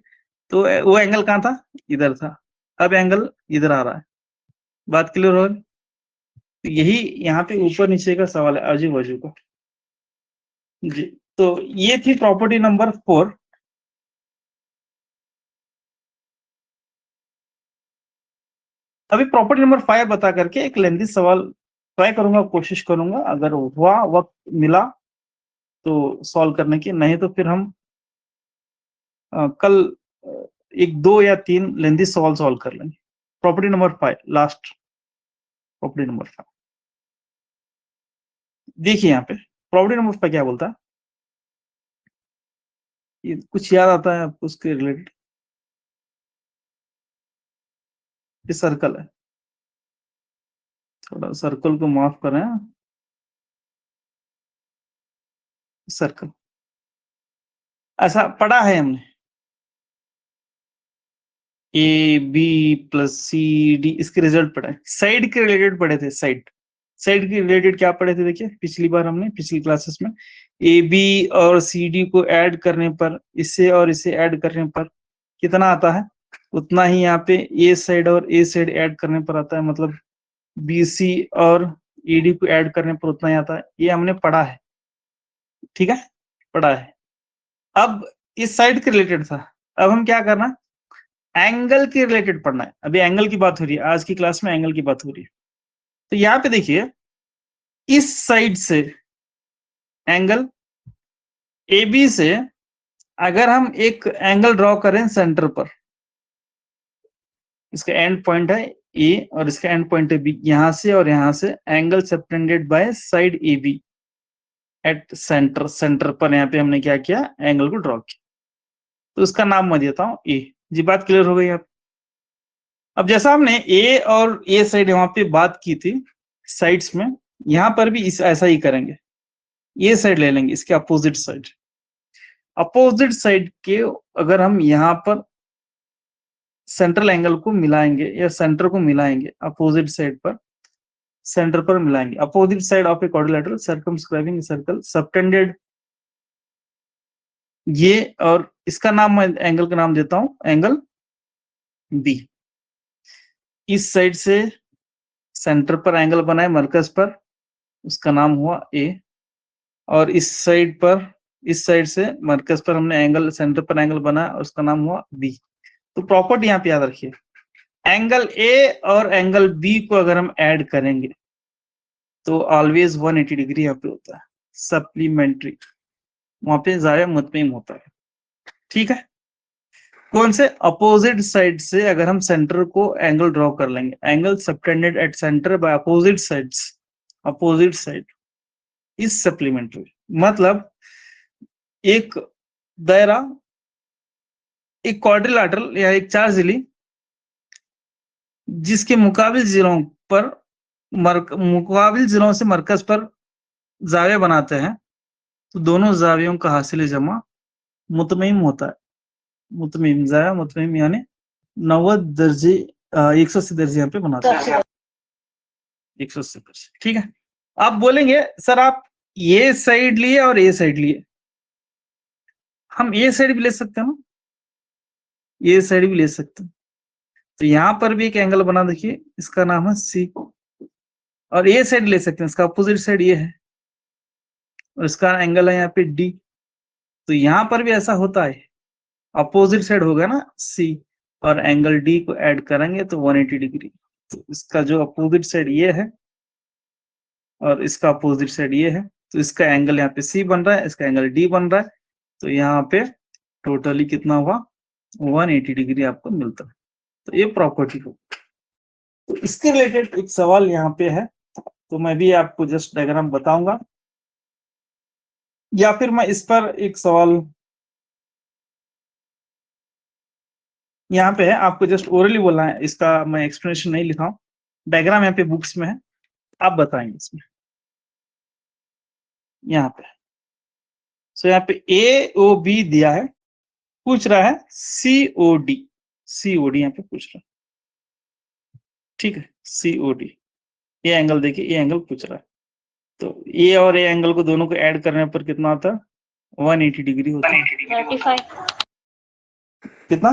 तो वो एंगल कहाँ था? इधर था, अब एंगल इधर आ रहा है। बात क्लियर हो? तो यही यहाँ पे ऊपर नीचे का सवाल है, आजू बाजू का जी। तो ये थी प्रॉपर्टी नंबर 4। अभी प्रॉपर्टी नंबर 5 बता करके एक लेंथी सवाल ट्राई करूंगा, कोशिश करूंगा, अगर हुआ वक्त मिला तो सॉल्व करने की, नहीं तो फिर हम कल 1 2 या 3 लेंथी सवाल सॉल्व कर लेंगे। Property number 5, last property number 5। देखिए यहाँ पे प्रॉपर्टी नंबर 5 क्या बोलता है? ये कुछ याद आता है आपको उसके रिलेटेड? ये सर्कल है, थोड़ा सर्कल को माफ करें, सर्कल ऐसा पढ़ा है हमने, AB+CD, इसके रिजल्ट पढ़े, साइड के रिलेटेड पढ़े थे। साइड के रिलेटेड क्या पढ़े थे? देखिए पिछली बार हमने, पिछली क्लासेस में, AB और CD को ऐड करने पर, इसे और इसे ऐड करने पर कितना आता है? उतना ही यहाँ पे A साइड और A साइड ऐड करने पर आता है, मतलब BC और ED को ऐड करने पर उतना ही आता है। ये हमने पढ़ा है, ठीक है, पढ़ा है। अब इस साइड के रिलेटेड था, अब हम क्या करना? एंगल के रिलेटेड पढ़ना है। अभी एंगल की बात हो रही है, आज की क्लास में एंगल की बात हो रही है। तो यहाँ पे देखिए, इस साइड से एंगल AB से अगर हम एक एंगल ड्रॉ करें सेंटर पर, इसका एंड पॉइंट है A और इसका एंड पॉइंट है B, यहां से और यहां से angle separated by side AB at centre पर यहाँ पे हमने क्या किया? एंगल को ड्रॉ किया। तो उसका नाम मैं देता हूं A जी। बात क्लियर हो गई आप? अब जैसा हमने A और A साइड वहां पे बात की थी साइड्स में, यहाँ पर भी इस ऐसा ही करेंगे, ये साइड ले लेंगे, इसके अपोजिट साइड। अपोजिट साइड के अगर हम यहाँ पर सेंट्रल एंगल को मिलाएंगे या सेंटर को मिलाएंगे, अपोजिट साइड पर सेंटर पर मिलाएंगे, opposite side of a quadrilateral circumscribing circle subtended, ये और इसका नाम मैं एंगल का नाम देता हूं एंगल बी। इस साइड से सेंटर पर एंगल बनाए मरकज पर, उसका नाम हुआ ए, और इस साइड पर, इस साइड से मरकज पर हमने एंगल, सेंटर पर एंगल बनाया, उसका नाम हुआ बी। तो प्रॉपर्टी यहाँ पे याद रखिए, एंगल ए और एंगल बी को अगर हम ऐड करेंगे तो ऑलवेज 180 डिग्री यहाँ पे होता है, सप्लीमेंट्री, वहां पे जाया मुतमिम होता है। ठीक है, कौन से? अपोजिट साइड से अगर हम सेंटर को एंगल ड्रॉ कर लेंगे, angle subtended at centre by opposite sides, opposite side is supplementary. मतलब एक दायरा, एक क्वाड्रिलेटरल या एक चारजिली जिसके मुकाबिल जिलों पर मुकाबिल जिलों से मरकज पर जाविया बनाते हैं, तो दोनों जावियों का हासिल जमा मुतमीम होता है। मुतमीम जाया मुतमीम यानी 90 दर्जे 180 दर्जे यहाँ पे बनाते हैं, 180 दर्जे। ठीक है, आप बोलेंगे सर आप ये साइड लिए और ये साइड लिए, हम ये साइड भी ले सकते हैं ना, ये साइड भी ले सकते हैं। तो यहाँ पर भी एक एंगल बना, देखिए इसका नाम है सी, और ये साइड ले सकते हैं, इसका अपोजिट साइड ये है और इसका एंगल है यहाँ पे डी। तो यहाँ पर भी ऐसा होता है, अपोजिट साइड होगा ना सी और एंगल डी को ऐड करेंगे तो 180 डिग्री। तो इसका जो अपोजिट साइड ये है और इसका अपोजिट साइड ये है, तो इसका एंगल यहाँ पे सी बन रहा है, इसका एंगल डी बन रहा है, तो यहाँ पे टोटली कितना हुआ? 180 डिग्री आपको मिलता है। तो ये प्रॉपर्टी हो। तो इसके रिलेटेड एक सवाल यहाँ पे है, तो मैं भी आपको जस्ट डायग्राम बताऊंगा, या फिर मैं इस पर एक सवाल यहाँ पे है, आपको जस्ट ओरली बोलना है, इसका मैं एक्सप्लेनेशन नहीं लिखा हूं, डायग्राम यहाँ पे बुक्स में है, आप बताएंगे इसमें। यहाँ पे सो यहाँ पे ए ओ बी दिया है, पूछ रहा है सीओडी, सीओडी यहाँ पे पूछ रहा है। ठीक है, सीओडी, ये एंगल देखिए, ये एंगल पूछ रहा है, तो ये और ये एंगल को दोनों को ऐड करने पर कितना आता है? 180 डिग्री होता है। 35 कितना?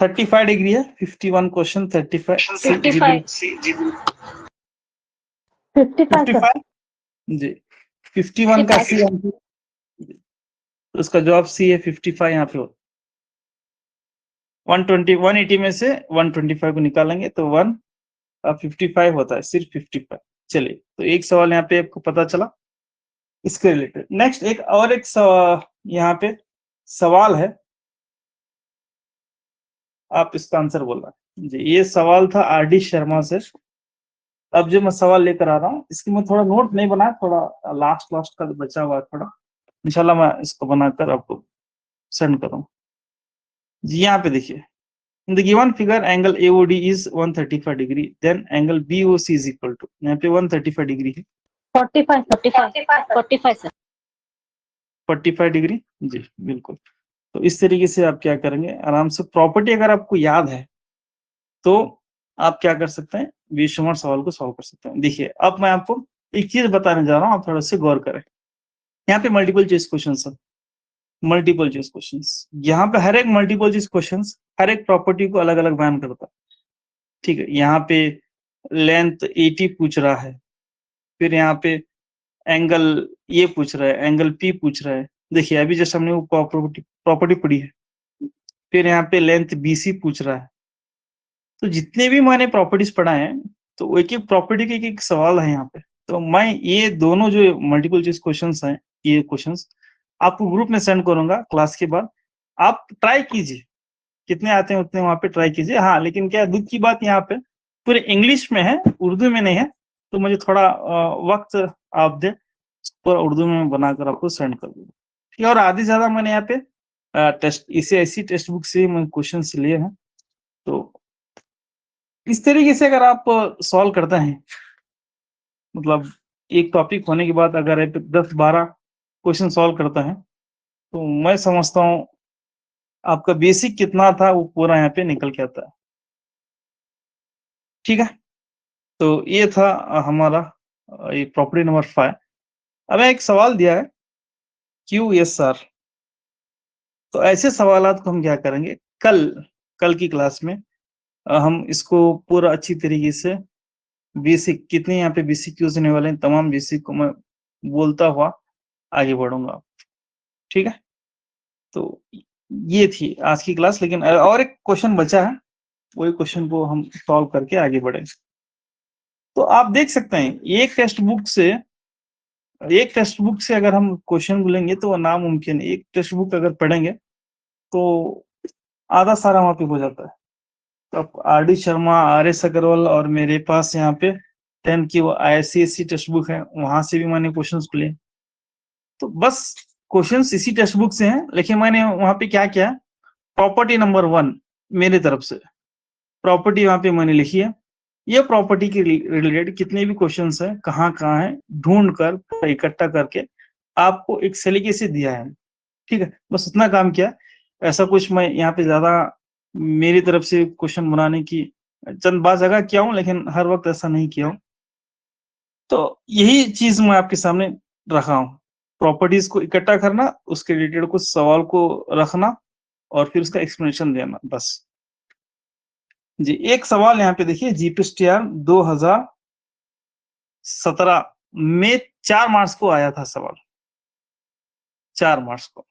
35 डिग्री है। 51 क्वेश्चन 35 जी, 51 का सी, तो उसका जवाब सी है, 55 यहाँ पे हो। 180 में से 125 को निकालेंगे तो 55 होता है, सिर्फ 55। चलिए, तो एक सवाल यहाँ पे आपको पता चला इसके रिलेटेड। नेक्स्ट एक और एक यहाँ पे सवाल है, आप इसका आंसर बोलना जी। ये सवाल था आरडी शर्मा से। अब जो मैं सवाल लेकर आ रहा हूँ, इसकी मैं थोड़ा नोट नहीं बनाया, थोड़ा लास्ट का बचा हुआ है थोड़ा, इंशाल्लाह मैं इसको बनाकर आपको सेंड करूँ जी। यहाँ पे देखिए, in the given figure angle AOD is 135 degree, then angle BOC is equal to, यहाँ पे 135 डिग्री है, 45 सर। 45 डिग्री जी, बिल्कुल। तो इस तरीके से आप क्या करेंगे, आराम से प्रॉपर्टी अगर आपको याद है तो आप क्या कर सकते हैं, बेशुमार सवाल को सॉल्व कर सकते हैं। देखिए, अब मैं आपको एक चीज बताने जा रहा हूँ, आप थोड़ा सा गौर करें। यहाँ पे मल्टीपल चॉइस क्वेश्चन है, मल्टीपल चॉइस क्वेश्चंस, यहाँ पे हर एक मल्टीपल चॉइस क्वेश्चंस हर एक प्रॉपर्टी को अलग अलग बयान करता है। ठीक है, यहाँ पे लेंथ 80 पूछ रहा है, फिर यहाँ पे एंगल ये पूछ रहा है, एंगल पी पूछ रहा है, देखिए अभी जैसे हमने वो प्रॉपर्टी पढ़ी है। फिर यहाँ पे लेंथ बीसी पूछ रहा है। तो जितने भी मैंने प्रॉपर्टीज पढ़ा है, तो एक एक प्रॉपर्टी के एक सवाल है यहाँ पे। तो मैं ये दोनों जो मल्टीपल चॉइस क्वेश्चंस हैं, ये क्वेश्चंस आपको ग्रुप में सेंड करूंगा क्लास के बाद, आप ट्राई कीजिए, कितने आते हैं उतने वहां पे ट्राई कीजिए। हाँ, लेकिन क्या दुख की बात, यहाँ पे पूरे इंग्लिश में है, उर्दू में नहीं है, तो मुझे थोड़ा वक्त आप दे, पूरा उर्दू में बनाकर आपको सेंड कर दूंगा। ठीक है, और आधी ज्यादा मैंने यहाँ पे टेस्ट, इसे ऐसी टेक्स्ट बुक से मैं क्वेश्चन लिए हैं। तो इस तरीके से अगर आप सॉल्व करते हैं मतलब एक टॉपिक होने के बाद अगर 10-12 क्वेश्चन सॉल्व करता है तो मैं समझता हूँ आपका बेसिक कितना था वो पूरा यहाँ पे निकल के आता है। ठीक है, तो ये था हमारा ये प्रॉपर्टी नंबर 5। अब एक सवाल दिया है QSR। तो ऐसे सवालात को हम क्या करेंगे, कल की क्लास में हम इसको पूरा अच्छी तरीके से बेसिक कितने यहाँ पे बेसिक यूज होने वाले हैं तमाम बेसिक को मैं बोलता हुआ आगे बढ़ूंगा। ठीक है, तो ये थी आज की क्लास, लेकिन और एक क्वेश्चन बचा है, वही क्वेश्चन को हम सॉल्व करके आगे बढ़ेंगे। तो आप देख सकते हैं एक टेक्स्ट बुक से अगर हम क्वेश्चन बोलेंगे तो वो नामुमकिन है। एक टेक्स्ट बुक अगर पढ़ेंगे तो आधा सारा वहां पे हो जाता है। तो RD शर्मा, RS अग्रवाल और मेरे पास यहाँ पे 10 की वो ICSE टेक्स्ट बुक है, वहां से भी मैंने क्वेश्चंस लिए। तो बस क्वेश्चंस इसी टेक्स्ट बुक से हैं, लेकिन मैंने वहां पे क्या किया, प्रॉपर्टी नंबर 1 मेरे तरफ से प्रॉपर्टी वहां पे मैंने लिखी है। ये प्रॉपर्टी के रिलेटेड कितने भी क्वेश्चंस हैं कहाँ है ढूंढ कर इकट्ठा करके आपको एक सलीके से दिया है। ठीक है, बस इतना काम किया। ऐसा कुछ मैं यहाँ पे ज्यादा मेरी तरफ से क्वेश्चन बनाने की चंद बात जगह किया हूँ, लेकिन हर वक्त ऐसा नहीं किया हूँ। तो यही चीज मैं आपके सामने रखा हूँ, प्रॉपर्टीज को इकट्ठा करना, उसके रिलेटेड कुछ सवाल को रखना और फिर उसका एक्सप्लेनेशन देना, बस जी। एक सवाल यहाँ पे देखिए, GPSTR 2017 में 4 मार्च को आया था सवाल, 4 मार्च को।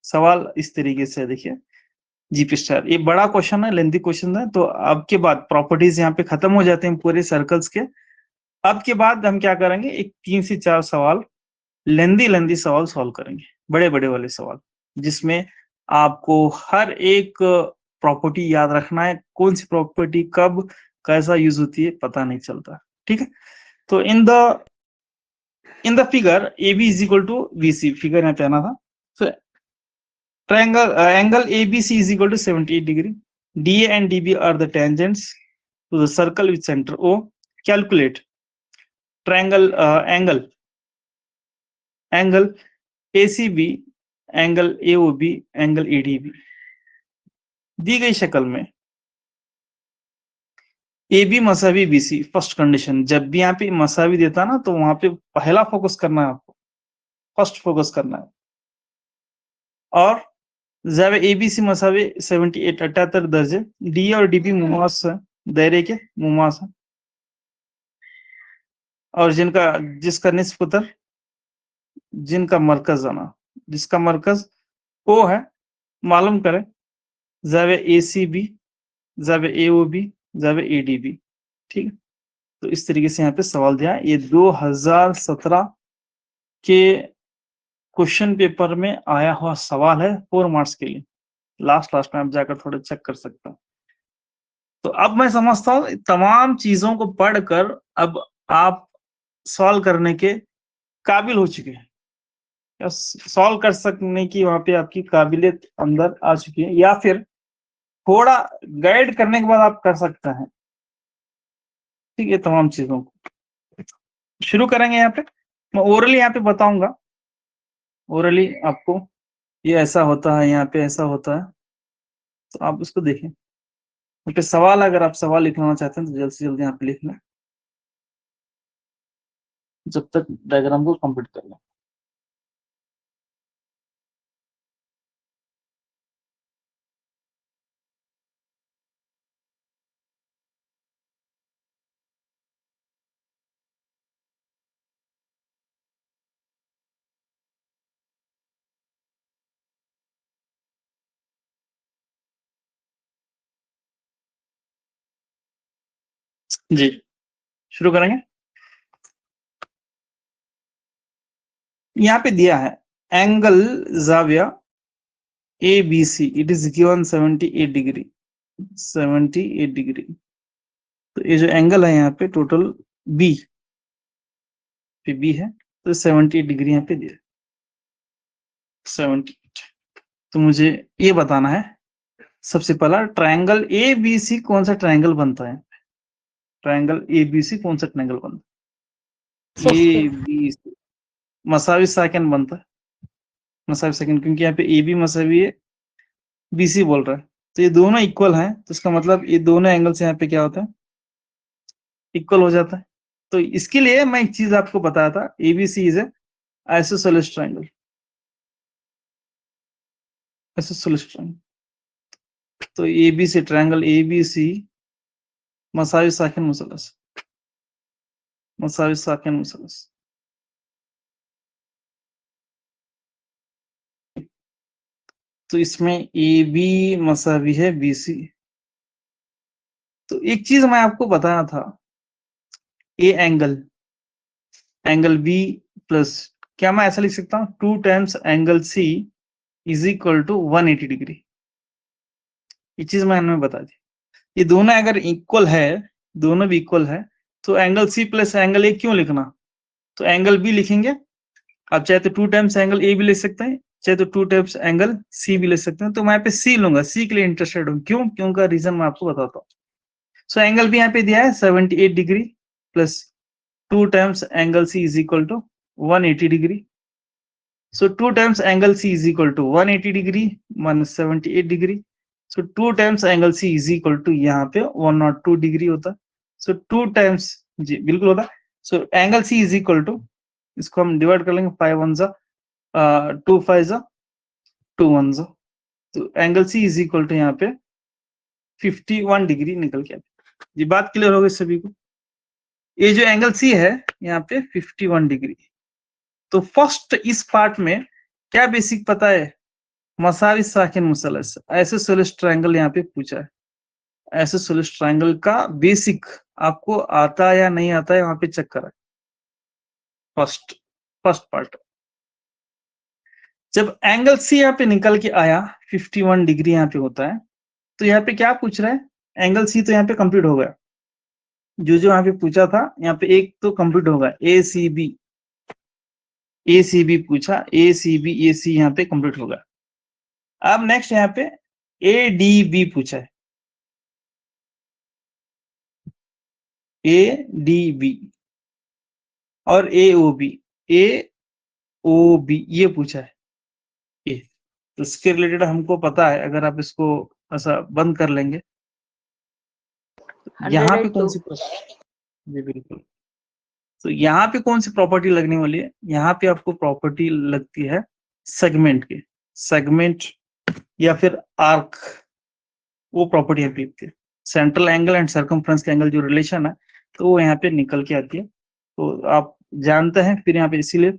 सवाल इस तरीके से देखिए, GPSTR ये बड़ा क्वेश्चन है, लेंथी क्वेश्चन है। तो अब के बाद प्रॉपर्टीज यहाँ पे खत्म हो जाते हैं पूरे सर्कल्स के। अब के बाद हम क्या करेंगे, एक 3 से 4 सवाल लेंदी सवाल सॉल्व करेंगे, बड़े बड़े वाले सवाल, जिसमें आपको हर एक प्रॉपर्टी याद रखना है, कौन सी प्रॉपर्टी कब कैसा यूज होती है पता नहीं चलता। ठीक है, तो in the figure AB is equal to BC, figure यहाँ पे आना था। so triangle angle ABC is equal to 78 degree. DA and DB are the tangents to the circle with center O. Calculate triangle angle ACB, angle AOB, angle ADB। दी गई शक्ल में AB मसावी BC, first condition. जब भी यहाँ पे मसावी देता ना तो वहां पे पहला फोकस करना है आपको, फर्स्ट फोकस करना है। और जब ABC मसावी 78 78 दर्जे, DA और DB मुमास है, दायरे के मुमास है, और जिसका निस्फ उत्तर, जिनका मरकज आना, जिसका मरकज O है, मालूम करें जावे ACB, जावे AOB, जावे ADB। ठीक है, तो इस तरीके से यहाँ पे सवाल दिया है। ये 2017 के क्वेश्चन पेपर में आया हुआ सवाल है 4 मार्क्स के लिए। लास्ट में आप जाकर थोड़ा चेक कर सकते हैं। तो अब मैं समझता हूँ तमाम चीजों को पढ़कर अब आप सॉल्व करने के काबिल हो चुके हैं, या सॉल्व कर सकने की वहां पे आपकी काबिलियत अंदर आ चुकी है, या फिर थोड़ा गाइड करने के बाद आप कर सकते हैं। ठीक है, तमाम चीजों को शुरू करेंगे। यहाँ पे मैं ओरली यहाँ पे बताऊंगा, ओरली आपको ये ऐसा होता है, यहाँ पे ऐसा होता है, तो आप उसको देखें। यहाँ पे सवाल, अगर आप सवाल लिखना चाहते हैं तो जल्द से जल्द यहाँ पे लिख लें, जब तक डायग्राम को कंप्लीट कर लें। जी, शुरू करेंगे। यहाँ पे दिया है एंगल जाविया ABC, it is given 78 degree, 78 degree. तो ये जो एंगल है यहाँ पे टोटल B है, तो 78 डिग्री यहाँ पे दिया 78। तो मुझे ये बताना है सबसे पहला, ट्रायंगल ABC कौन सा ट्रायंगल बनता है, ट्रायंगल ABC कौन सा ट्रायंगल बनता है। ए बी मसावी साकिन बनता है, मसावी साकिन, क्योंकि यहाँ पे ए बी मसावी है, बी सी बोल रहा है, तो ये दोनों इक्वल हैं, तो इसका मतलब ये दोनों एंगल से यहाँ पे क्या होता है, इक्वल हो जाता है। तो इसके लिए मैं एक चीज आपको बताया था, ABC is a isosceles triangle, isosceles triangle. तो एबीसी ट्रायंगल एबीसी मसावी साकिन मुसलस, मसावी साकिन मुसलस। तो इसमें ए बी मसावी है बीसी। तो एक चीज मैं आपको बताया था, ए एंगल बी प्लस, क्या मैं ऐसा लिख सकता हूं, 2 times angle C is equal to 180 degree. ये चीज मैंने बता दी, ये दोनों अगर इक्वल है, दोनों भी इक्वल है, तो angle C plus angle A क्यों लिखना, तो एंगल बी लिखेंगे। आप चाहे तो 2 टाइम्स एंगल ए भी ले सकते हैं, चाहे तो 2 टाइम्स एंगल सी भी ले सकते हैं। तो मैं यहाँ पे सी लूंगा, सी के लिए इंटरेस्टेड हूँ, क्यों का रीजन मैं आपको बताता हूँ। सो एंगल भी यहाँ पे दिया है 78 degree plus 2 times angle C is equal to 180 degree. So 2 times angle C is equal to 180 degree minus 78 degree. So 2 times angle C is equal to यहाँ पे 102 डिग्री होता है। सो 2 टाइम्स, जी बिल्कुल होता है। So angle C is equal to, इसको हम divide कर लेंगे, 5 1 जा 2 5 जा 2 1 जा, तो angle C is equal to यहाँ पे 51 डिग्री निकल के आता। ये बात क्लियर हो गई सभी को। ये जो एंगल सी है यहाँ पे 51 डिग्री। तो फर्स्ट इस पार्ट में क्या बेसिक पता है, मसावी साकिन मुसलस, आइसोसेलेस ट्रायंगल यहाँ पे पूछा है। आइसोसेलेस ट्रायंगल का बेसिक आपको आता है या नहीं आता है, वहां पे चेक करा। फर्स्ट पार्ट, जब एंगल सी यहाँ पे निकल के आया 51 डिग्री यहाँ पे होता है, तो यहाँ पे क्या पूछ रहा है, एंगल सी तो यहाँ पे कंप्लीट हो गया, जो यहाँ पे पूछा था यहाँ पे एक तो कंप्लीट होगा, ए सी बी पूछा, ए सी यहाँ पे कंप्लीट होगा। अब नेक्स्ट यहाँ पे ए डी बी पूछा है, ए डी बी और ए ओ बी ये पूछा है। ए तो इसके रिलेटेड हमको पता है, अगर आप इसको ऐसा बंद कर लेंगे, यहाँ पे कौन सी, जी बिल्कुल, तो यहाँ पे कौन सी प्रॉपर्टी लगने वाली है, यहाँ पे आपको प्रॉपर्टी लगती है सेगमेंट की, सेगमेंट या फिर आर्क, वो प्रॉपर्टी यहाँ पे लगती है। सेंट्रल एंगल एंड सर्कमफ्रेंस का एंगल जो रिलेशन है, तो वो यहाँ पे निकल के आती है, तो आप जानते हैं। फिर यहाँ पे इसीलिए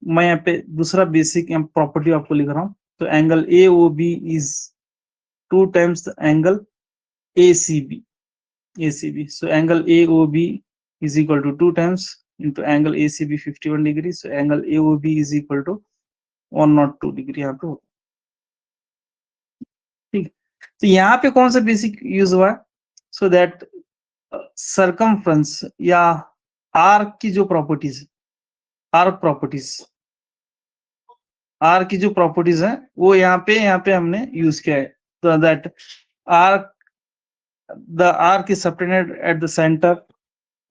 मैं यहाँ पे दूसरा बेसिक प्रॉपर्टी आपको लिख रहा हूँ। तो angle A O B is 2 times angle A C B. So angle A O B is equal to 2 times into angle ACB 51 degree. So angle AOB is equal to 102 degree यहाँ पे होगा। ठीक, तो यहाँ पे कौन सा बेसिक यूज हुआ है, सो दैट सर्कमफ्रेंस या आर्क की जो प्रॉपर्टीज, आर्क की जो प्रॉपर्टीज है वो यहाँ पे हमने यूज किया है। तो that arc, the arc is subtended at the center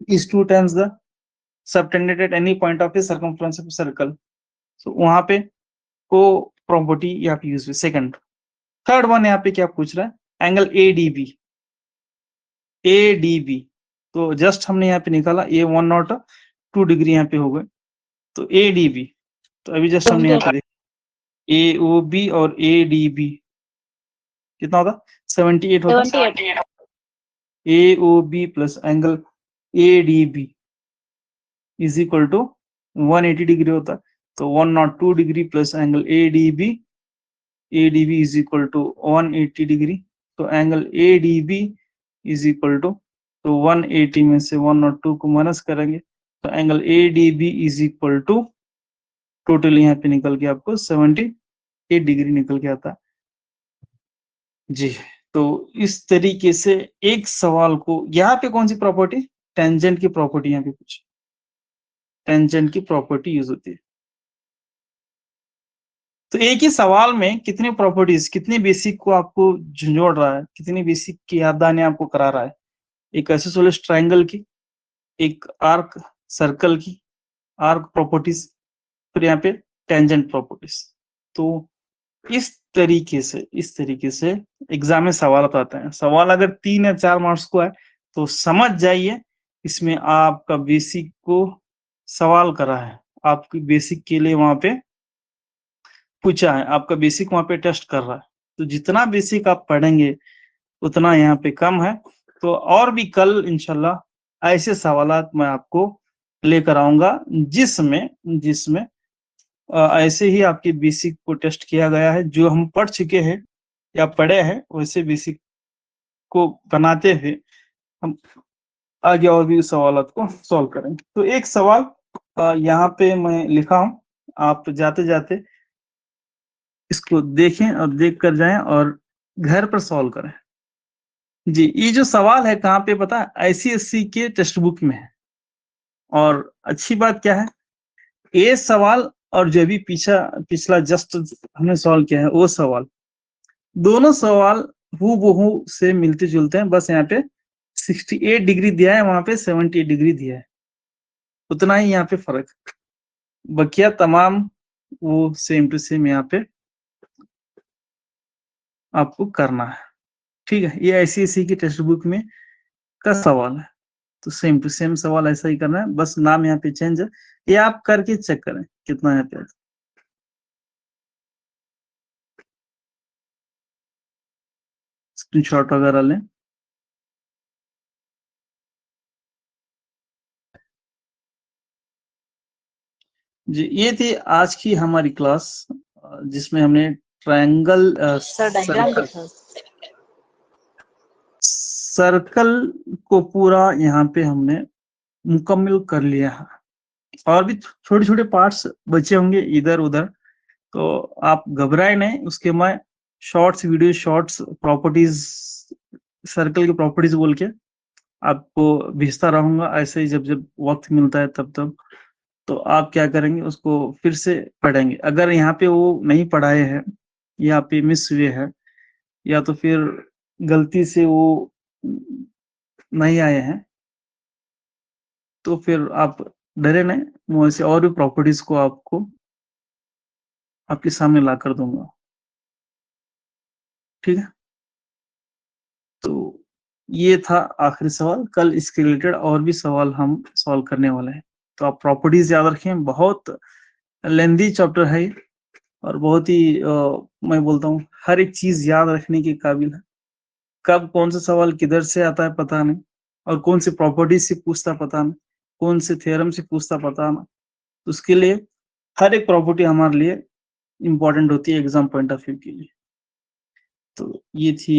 is 2 times the subtended at any point of the circumference of a circle. So वहां पे को प्रॉपर्टी यहाँ पे यूज हुई। सेकंड, थर्ड वन यहाँ पे क्या पूछ रहा है, एंगल ए डी बी। तो जस्ट हमने यहाँ पे निकाला ए 102 डिग्री यहाँ पे हो गए, तो ए डी बी, तो अभी जस्ट हमने यहाँ पे देखा ए ओ बी और ए डी बी कितना होता, 78 होता है। A O B plus angle A D B is equal to 180 degree होता है। तो 102 degree plus angle A D B is equal to 180 degree. तो angle A D B is equal to, तो 180 में से 102 को माइनस करेंगे, तो angle A D B is equal to total यहाँ पे निकल के आपको 78 डिग्री निकल के आता है जी। तो इस तरीके से एक सवाल को, यहाँ पे कौन सी प्रॉपर्टी, टेंजेंट की प्रॉपर्टी यहाँ पे कुछ टेंजेंट की प्रॉपर्टी यूज होती है। तो एक ही सवाल में कितनी प्रॉपर्टीज, कितनी बेसिक को आपको झंझोड़ रहा है, कितनी बेसिक की याद दहानी आपको करा रहा है। एक आइसोसेलेस ट्रायंगल की, एक आर्क सर्कल की आर्क प्रॉपर्टीज, फिर यहाँ पे टेंजेंट प्रॉपर्टीज। तो इस तरीके से एग्जाम में सवाल आते हैं। सवाल अगर 3 या 4 मार्क्स को है तो समझ जाइए इसमें आपका बेसिक को सवाल करा है, आपकी बेसिक के लिए वहां पे पूछा है, आपका बेसिक वहां पे टेस्ट कर रहा है। तो जितना बेसिक आप पढ़ेंगे उतना यहाँ पे कम है। तो और भी कल इंशाल्लाह ऐसे सवालात मैं आपको लेकर आऊंगा जिसमें ऐसे ही आपके बेसिक को टेस्ट किया गया है। जो हम पढ़ चुके हैं या पढ़े हैं वैसे बेसिक को बनाते हुए हम आगे और भी सवालात को सॉल्व करेंगे। तो एक सवाल यहाँ पे मैं लिखा हूं, आप जाते जाते इसको देखें और देख कर जाएं और घर पर सॉल्व करें। जी, ये जो सवाल है कहाँ पे पता है? ICSE के टेक्स्ट बुक में है। और अच्छी बात क्या है, ये सवाल और जो भी पिछला जस्ट हमने सॉल्व किया है वो सवाल, दोनों सवाल हूबहू से मिलते जुलते हैं। बस यहाँ पे 68 डिग्री दिया है, वहां पे 78 डिग्री दिया है, उतना ही यहाँ पे फर्क। बकिया तमाम वो सेम टू सेम यहाँ पे आपको करना है। ठीक है, ये ICSE की टेक्स्ट बुक में का सवाल है। तो सेम टू सेम सवाल ऐसा ही करना है, बस नाम यहाँ पे चेंज है। ये आप करके चेक करें कितना यहाँ पे। स्क्रीनशॉट वगैरह लें। जी, ये थी आज की हमारी क्लास जिसमें हमने ट्रायंगल सर्कल को पूरा यहाँ पे हमने मुकम्मल कर लिया है। और भी छोटे छोटे पार्ट्स बचे होंगे इधर उधर, तो आप घबराए नहीं। उसके मैं shorts video shorts properties, circle की प्रॉपर्टीज बोल के आपको भेजता रहूंगा ऐसे ही, जब जब वक्त मिलता है तब तब। तो आप क्या करेंगे, उसको फिर से पढ़ेंगे। अगर यहाँ पे वो नहीं पढ़ाए हैं, यहाँ पे मिस हुए हैं, या तो फिर गलती से वो नहीं आए हैं, तो फिर आप डरे नहीं, मैं ऐसे और भी प्रॉपर्टीज को आपको आपके सामने ला कर दूंगा। ठीक है, तो ये था आखिरी सवाल। कल इसके रिलेटेड और भी सवाल हम सॉल्व करने वाले हैं। तो आप प्रॉपर्टीज याद रखें, बहुत लेंदी चैप्टर है और बहुत ही मैं बोलता हूँ हर एक चीज याद रखने के काबिल है। कब कौन सा सवाल किधर से आता है पता नहीं, और कौन से प्रॉपर्टीज से पूछता पता नहीं, कौन से थ्योरम से पूछता पता नहीं। तो उसके लिए हर एक प्रॉपर्टी हमारे लिए इंपॉर्टेंट होती है एग्जाम पॉइंट ऑफ व्यू के लिए। तो ये थी